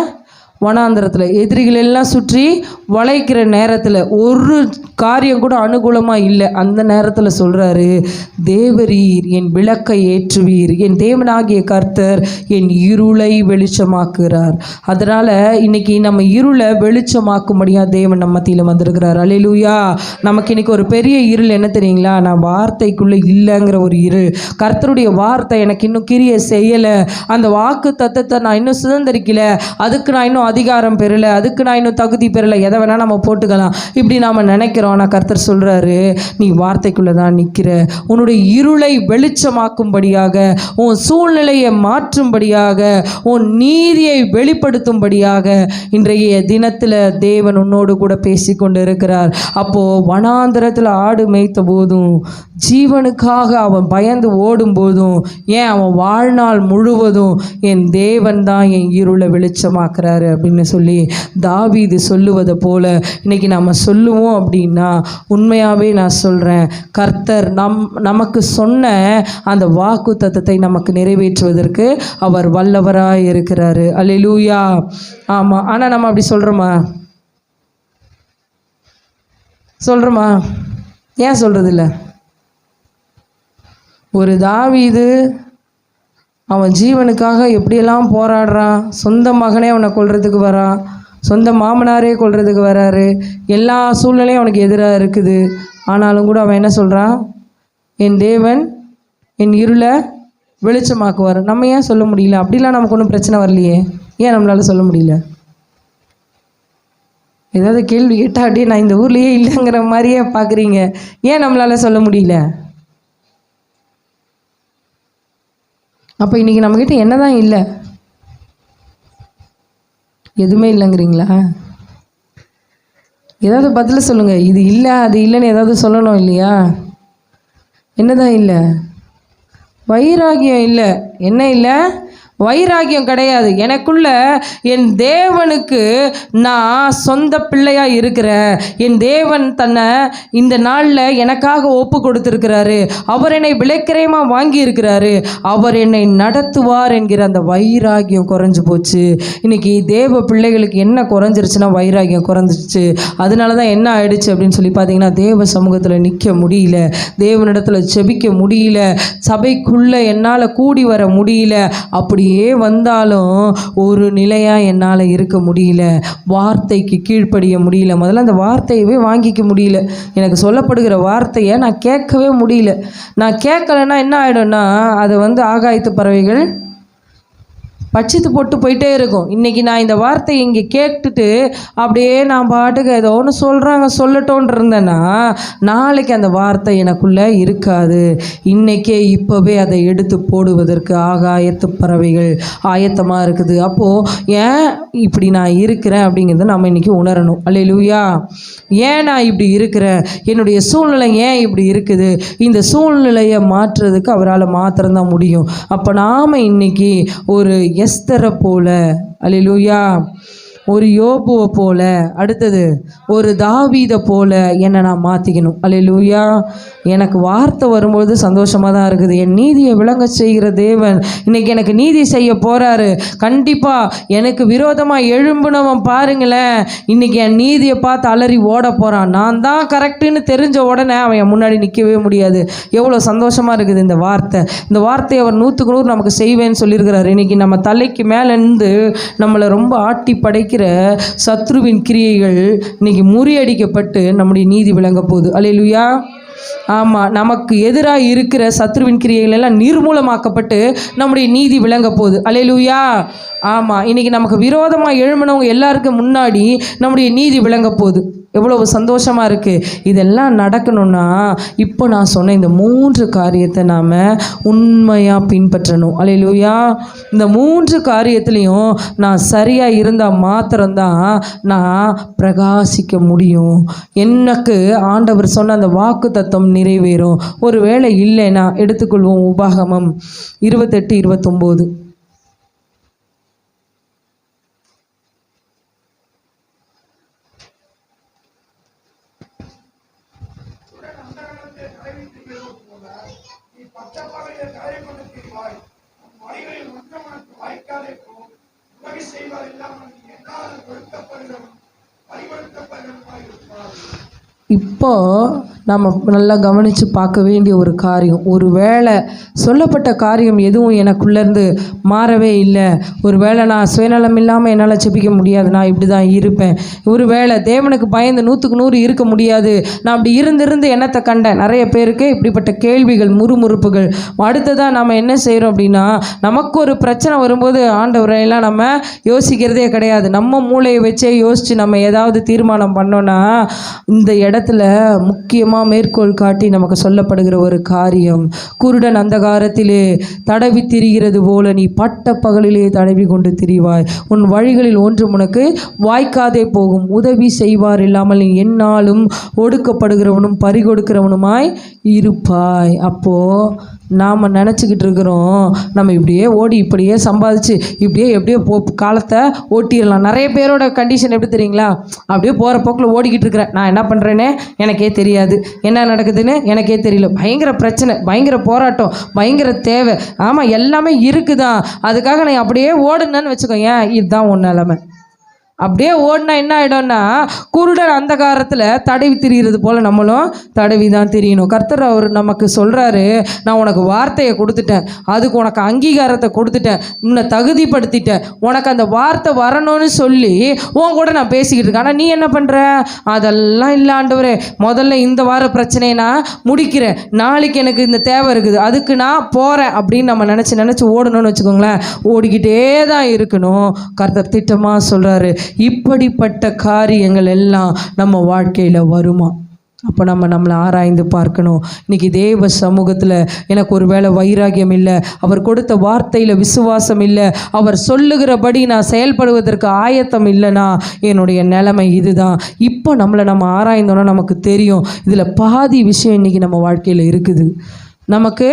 வனாந்தரத்தில். எதிரிகள் எல்லாம் சுற்றி வளைக்கிற நேரத்தில், ஒரு காரியம் கூட அனுகூலமாக இல்லை. அந்த நேரத்தில் சொல்கிறாரு, தேவரீர் என் விளக்கை ஏற்றுவீர், என் தேவனாகிய கர்த்தர் என் இருளை வெளிச்சமாக்குகிறார். அதனால் இன்றைக்கி நம்ம இருளை வெளிச்சமாக்கும்படியாக தேவன் நம்ம மத்தியில் வந்திருக்கிறார். அல்லேலூயா. நமக்கு இன்றைக்கி ஒரு பெரிய இருள் என்ன தெரியுங்களா? நான் வார்த்தைக்குள்ளே இல்லைங்கிற ஒரு இருள். கர்த்தருடைய வார்த்தை எனக்கு இன்னும் கிரியை செய்யலை, அந்த வாக்கு தத்தத்தை நான் இன்னும் சுதந்திரிக்கல, அதுக்கு நான் இன்னும் அதிகாரம் பெறலை, அதுக்கு நான் இன்னும் தகுதி பெறலை, எதை வேணால் நம்ம போட்டுக்கலாம், இப்படி நாம் நினைக்கிறோம். ஆனால் கர்த்தர் சொல்கிறாரு, நீ வார்த்தைக்குள்ளே தான் நிற்கிற. உன்னுடைய இருளை வெளிச்சமாக்கும்படியாக, உன் சூழ்நிலையை மாற்றும்படியாக, உன் நீதியை வெளிப்படுத்தும்படியாக இன்றைய தினத்தில் தேவன் உன்னோடு கூட பேசி கொண்டு இருக்கிறார். அப்போது வனாந்திரத்தில் ஆடு மேய்த்த போதும், ஜீவனுக்காக அவன் பயந்து ஓடும் போதும், ஏன் அவன் வாழ்நாள் முழுவதும் என் தேவன் தான் என் இருளை வெளிச்சமாக்குறாரு அப்படின்னு சொல்லி தாவீது சொல்லுவதை போல இன்னைக்கு நம்ம சொல்லுவோம். அப்படின்னா உண்மையாகவே நான் சொல்கிறேன், கர்த்தர் நமக்கு சொன்ன அந்த வாக்கு தத்தத்தை நமக்கு நிறைவேற்றுவதற்கு அவர் வல்லவராக இருக்கிறாரு. அல்லேலூயா. ஆமாம். ஆனால் நம்ம அப்படி சொல்கிறோமா? ஏன் சொல்கிறதில்ல? ஒரு தாவீது அவன் ஜீவனுக்காக எப்படியெல்லாம் போராடுறான். சொந்த மகனே அவனை கொல்றதுக்கு வரான், சொந்த மாமனாரே கொல்றதுக்கு வராரு, எல்லா சூழ்நிலையும் அவனுக்கு எதிராக இருக்குது. ஆனாலும் கூட அவன் என்ன சொல்கிறான்? என் தேவன் என் இருளை வெளிச்சமாக்குவார். நம்ம ஏன் சொல்ல முடியல? அப்படிலாம் நமக்கு ஒன்றும் பிரச்சனை வரலையே, ஏன் நம்மளால் சொல்ல முடியல? ஏதாவது கேள்வி கேட்டால் அப்படியே நான் இந்த ஊர்லேயே இல்லைங்கிற மாதிரியே பார்க்குறீங்க. ஏன் நம்மளால் சொல்ல முடியல? அப்போ இன்றைக்கி நம்மக்கிட்ட என்ன தான் இல்லை? எதுவுமே இல்லைங்கிறீங்களா? ஏதாவது பதில் சொல்லுங்கள். இது இல்லை அது இல்லைன்னு ஏதாவது சொல்லணும் இல்லையா? என்னதான் இல்லை? வைராகியம் இல்லை. என்ன இல்லை? வைராகியம் கிடையாது. எனக்குள்ள என் தேவனுக்கு நான் சொந்த பிள்ளையாக இருக்கிறேன். என் தேவன் தன்னை இந்த நாளில் எனக்காக ஒப்பு கொடுத்துருக்கிறாரு. அவர் என்னை விலைக்கிரயமாக வாங்கி இருக்கிறாரு. அவர் என்னை நடத்துவார் என்கிற அந்த வைராகியம் குறைஞ்சி போச்சு. இன்றைக்கி தேவ பிள்ளைகளுக்கு என்ன குறைஞ்சிருச்சுன்னா வைராகியம் குறைஞ்சிருச்சு. அதனால தான் என்ன ஆயிடுச்சு அப்படின்னு சொல்லி பார்த்தீங்கன்னா, தேவ சமூகத்தில் நிற்க முடியல, தேவனிடத்தில் செபிக்க முடியல, சபைக்குள்ளே என்னால் கூடி வர முடியல. அப்படி வந்தாலும் ஒரு நிலையாக என்னால் இருக்க முடியல, வார்த்தைக்கு கீழ்ப்படிய முடியல. முதல்ல அந்த வார்த்தையவே வாங்கிக்க முடியல. எனக்கு சொல்லப்படுகிற வார்த்தையை நான் கேட்கவே முடியல. நான் கேட்கலைன்னா என்ன ஆகிடும்னா, அதை ஆகாயத்து பறவைகள் பட்சித்து போட்டு போயிட்டே இருக்கும். இன்றைக்கி நான் இந்த வார்த்தையை இங்கே கேட்டுட்டு அப்படியே நான் பாட்டுக்கு ஏதோ ஒன்று சொல்கிறாங்க சொல்லட்டோன்னு இருந்தேன்னா, நாளைக்கு அந்த வார்த்தை எனக்குள்ளே இருக்காது. இன்றைக்கே இப்போவே அதை எடுத்து போடுவதற்கு ஆகாயத்து பறவைகள் ஆயத்தமாக இருக்குது. அப்போது ஏன் இப்படி நான் இருக்கிறேன் அப்படிங்கிறத நம்ம இன்றைக்கி உணரணும். அல்லேலூயா. ஏன் நான் இப்படி இருக்கிறேன், என்னுடைய சூழ்நிலை ஏன் இப்படி இருக்குது, இந்த சூழ்நிலையை மாற்றுறதுக்கு அவரால் மாத்திரம்தான் முடியும். அப்போ நாம் இன்றைக்கி ஒரு எஸ்தரை போல, அல்லேலூயா, ஒரு யோபுவை போல, அடுத்தது ஒரு தாவீதை போல என்னை நான் மாற்றிக்கணும். அல்லேலூயா. எனக்கு வார்த்தை வரும்போது சந்தோஷமாக தான் இருக்குது. என் நீதியை விளங்க செய்கிற தேவன் இன்னைக்கு எனக்கு நீதி செய்ய போகிறாரு. கண்டிப்பாக எனக்கு விரோதமாக எழும்புனவன் பாருங்களேன், இன்னைக்கு என் நீதியை பார்த்து அலறி ஓட போகிறான். நான் தான் கரெக்டுன்னு தெரிஞ்ச உடனே அவன் என் முன்னாடி நிற்கவே முடியாது. எவ்வளோ சந்தோஷமாக இருக்குது இந்த வார்த்தை. இந்த வார்த்தையை அவர் 100க்கு 100 நமக்கு செய்வேன்னு சொல்லியிருக்கிறார். இன்றைக்கி நம்ம தலைக்கு மேலேருந்து நம்மளை ரொம்ப ஆட்டி படைக்கிற சத்ருவின் கிரியைகள் இன்னைக்கு முறியடிக்கப்பட்டு நம்முடைய நீதி விளங்க போகுது. அல்லேலூயா. ஆமாம், நமக்கு எதிராக இருக்கிற சத்ருவின் கிரியைகள் எல்லாம் நிர்மூலமாக்கப்பட்டு நம்முடைய நீதி விளங்க போகுது. அல்லேலூயா. ஆமாம், இன்றைக்கி நமக்கு விரோதமாக எழும்பினவங்க எல்லாருக்கும் முன்னாடி நம்முடைய நீதி விளங்க போகுது. எவ்வளவு சந்தோஷமாக இருக்குது. இதெல்லாம் நடக்கணும்னா இப்போ நான் சொன்ன இந்த 3 காரியத்தை நாம் உண்மையாக பின்பற்றணும். அல்லேலூயா. இந்த 3 காரியத்துலேயும் நான் சரியாக இருந்தால் மாத்திரம்தான் நான் பிரகாசிக்க முடியும். எனக்கு ஆண்டவர் சொன்ன அந்த வாக்கு தத்துவம் நிறைவேறும். ஒரு வேளை இல்லைன்னா எடுத்துக்கொள்வோம் உபாகமம் 28:29. இப்போ நம்ம நல்லா கவனித்து பார்க்க வேண்டிய ஒரு காரியம், ஒரு வேளை சொல்லப்பட்ட காரியம் எதுவும் எனக்குள்ளேருந்து மாறவே இல்லை, ஒரு வேளை நான் சுயநலம் இல்லாமல் என்னால் ஜெபிக்க முடியாது, நான் இப்படி தான் இருப்பேன், ஒரு வேளை தேவனுக்கு பயந்து 100க்கு 100 இருக்க முடியாது, நான் அப்படி இருந்து என்னத்தை கண்டேன். நிறைய பேருக்கு இப்படிப்பட்ட கேள்விகள், முறுமுறுப்புகள். அடுத்ததாக நம்ம என்ன செய்கிறோம் அப்படின்னா, நமக்கு ஒரு பிரச்சனை வரும்போது ஆண்டவரையெல்லாம் நம்ம யோசிக்கிறதே கிடையாது. நம்ம மூளையை வச்சே யோசித்து நம்ம ஏதாவது தீர்மானம் பண்ணோன்னா இந்த இடத்துல முக்கியமாக மேற்கோள் காட்டி நமக்கு சொல்லப்படுகிற ஒரு காரியம், குருடன் அந்தகாரத்திலே தடவி திரிகிறது போல நீ பட்ட பகலிலே தடவி கொண்டு திரிவாய், உன் வழிகளில் ஒன்றும் உனக்கு வாய்க்காதே போகும், உதவி செய்வார் இல்லாமல் நீ எந்நாளும் ஒடுக்கப்படுகிறவனும் பறிகொடுக்கிறவனுமாய் இருப்பாய். அப்போது நாம் நினச்சிக்கிட்டு இருக்கிறோம் நம்ம இப்படியே ஓடி இப்படியே சம்பாதிச்சு இப்படியே எப்படியோ காலத்தை ஓட்டிடலாம். நிறைய பேரோட கண்டிஷன் எப்படி தெரியுங்களா, அப்படியே போகிற போக்கில் ஓடிக்கிட்டு இருக்கிறேன், நான் என்ன பண்ணுறேன்னே எனக்கே தெரியாது, என்ன நடக்குதுன்னு எனக்கே தெரியல, பயங்கர பிரச்சனை, பயங்கர போராட்டம், பயங்கர தேவை, ஆமாம் எல்லாமே இருக்குதான், அதுக்காக நான் அப்படியே ஓடுனேன்னு வச்சுக்கோ, ஏன் இதுதான் உன் நிலைமை. அப்படியே ஓடினா என்ன ஆகிடும்னா குருடன் அந்தகாரத்தில் தடவி திரிகிறது போல் நம்மளும் தடவி தான் திரியணும். கர்த்தர் அவர் நமக்கு சொல்கிறாரு, நான் உனக்கு வார்த்தையை கொடுத்துட்டேன், அதுக்கு உனக்கு அங்கீகாரத்தை கொடுத்துட்டேன், உன்னை தகுதிப்படுத்திட்டேன், உனக்கு அந்த வார்த்தை வரணும்னு சொல்லி உன் கூட நான் பேசிக்கிட்டு இருக்கேன். ஆனால் நீ என்ன பண்ணுற, அதெல்லாம் இல்லை ஆண்டவரே, முதல்ல இந்த வார பிரச்சனையை நான் முடிக்கிறேன், நாளைக்கு எனக்கு இந்த தேவை இருக்குது, அதுக்கு நான் போகிறேன் அப்படின்னு நம்ம நினச்சி ஓடணும்னு வச்சுக்கோங்களேன், ஓடிக்கிட்டே தான் இருக்கணும். கர்த்தர் திட்டமாக சொல்கிறாரு, இப்படிப்பட்ட காரியங்கள் எல்லாம் நம்ம வாழ்க்கையில் வருமா? அப்போ நம்மளை ஆராய்ந்து பார்க்கணும். இன்றைக்கி தேவ சமூகத்தில் எனக்கு ஒரு வேளை வைராகியம் இல்லை, அவர் கொடுத்த வார்த்தையில் விசுவாசம் இல்லை, அவர் சொல்லுகிறபடி நான் செயல்படுவதற்கு ஆயத்தம் இல்லைனா என்னுடைய நிலைமை இதுதான். இப்போ நம்ம ஆராய்ந்தோன்னா நமக்கு தெரியும், இதில் பாதி விஷயம் இன்றைக்கி நம்ம வாழ்க்கையில் இருக்குது. நமக்கு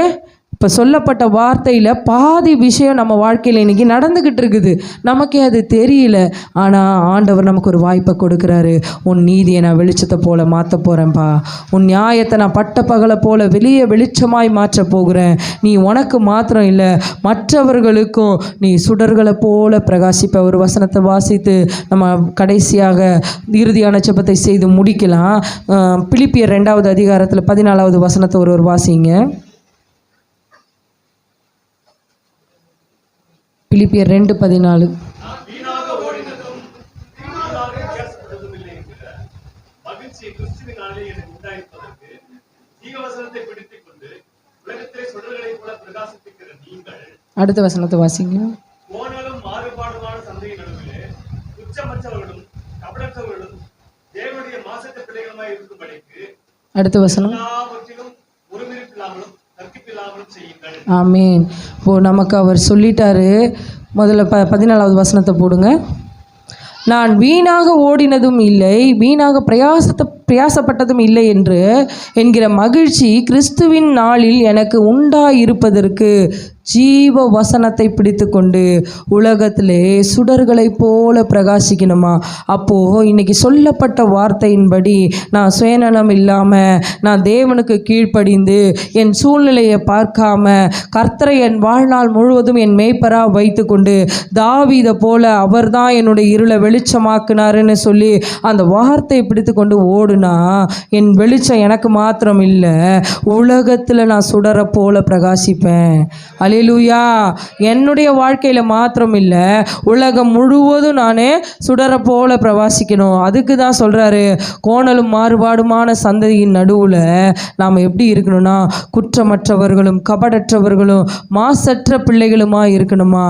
இப்போ சொல்லப்பட்ட வார்த்தையில் பாதி விஷயம் நம்ம வாழ்க்கையில் இன்றைக்கி நடந்துக்கிட்டு இருக்குது, நமக்கே அது தெரியல. ஆனால் ஆண்டவர் நமக்கு ஒரு வாய்ப்பை கொடுக்குறாரு. உன் நீதியை நான் வெளிச்சத்தை போல் மாற்ற போகிறேன்ப்பா, உன் நியாயத்தை நான் பட்ட பகலை போல் வெளியே வெளிச்சமாய் மாற்ற போகிறேன், நீ உனக்கு மாத்திரம் இல்லை மற்றவர்களுக்கும் நீ சுடர்களை போல பிரகாசிப்ப. ஒரு வசனத்தை வாசித்து நம்ம கடைசியாக இறுதியான ஜெபத்தை செய்து முடிக்கலாம். பிலிப்பியர் 2வது அதிகாரத்தில் 14வது வசனத்தை ஒரு வாசிங்க. பிலிப்பியர் 2:14. அடுத்த வசனத்தை வாசிங்க. அடுத்த வசனம். ஆமீன். இப்போ நமக்கு அவர் சொல்லிட்டாரு. முதல்ல 14வது வசனத்தை போடுங்க. நான் வீணாக ஓடினதும் இல்லை, வீணாக பிரயாசப்பட்டதும் இல்லை என்று என்கிற மகிழ்ச்சி கிறிஸ்துவின் நாளில் எனக்கு உண்டாயிருப்பதற்கு ஜீவ வசனத்தை பிடித்து கொண்டு உலகத்திலே சுடர்களைப் போல பிரகாசிக்கணுமா? அப்போது இன்னைக்கு சொல்லப்பட்ட வார்த்தையின்படி நான் சுயநலம் இல்லாமல் நான் தேவனுக்கு கீழ்ப்படிந்து என் சூழ்நிலையை பார்க்காம கர்த்தரை என் வாழ்நாள் முழுவதும் என் மேய்ப்பராக வைத்து கொண்டு தாவீதை போல அவர் தான் என்னுடைய இருளை வெளிச்சமாக்குனாருன்னு சொல்லி அந்த வார்த்தையை பிடித்து கொண்டு ஓடுனா என் வெளிச்சம் எனக்கு மாத்திரம் இல்லை, உலகத்தில் நான் சுடரை போல பிரகாசிப்பேன். அல்லேலூயா. என்னுடைய வாழ்க்கையில் மாத்திரம் இல்லை, உலகம் முழுவதும் நானே சுடரை போல பிரகாசிக்கணும். அதுக்கு தான் சொல்கிறாரு, கோணலும் மாறுபாடுமான சந்ததியின் நடுவில் நாம் எப்படி இருக்கணும்னா குற்றமற்றவர்களும் கபடற்றவர்களும் மாசற்ற பிள்ளைகளுமா இருக்கணுமா.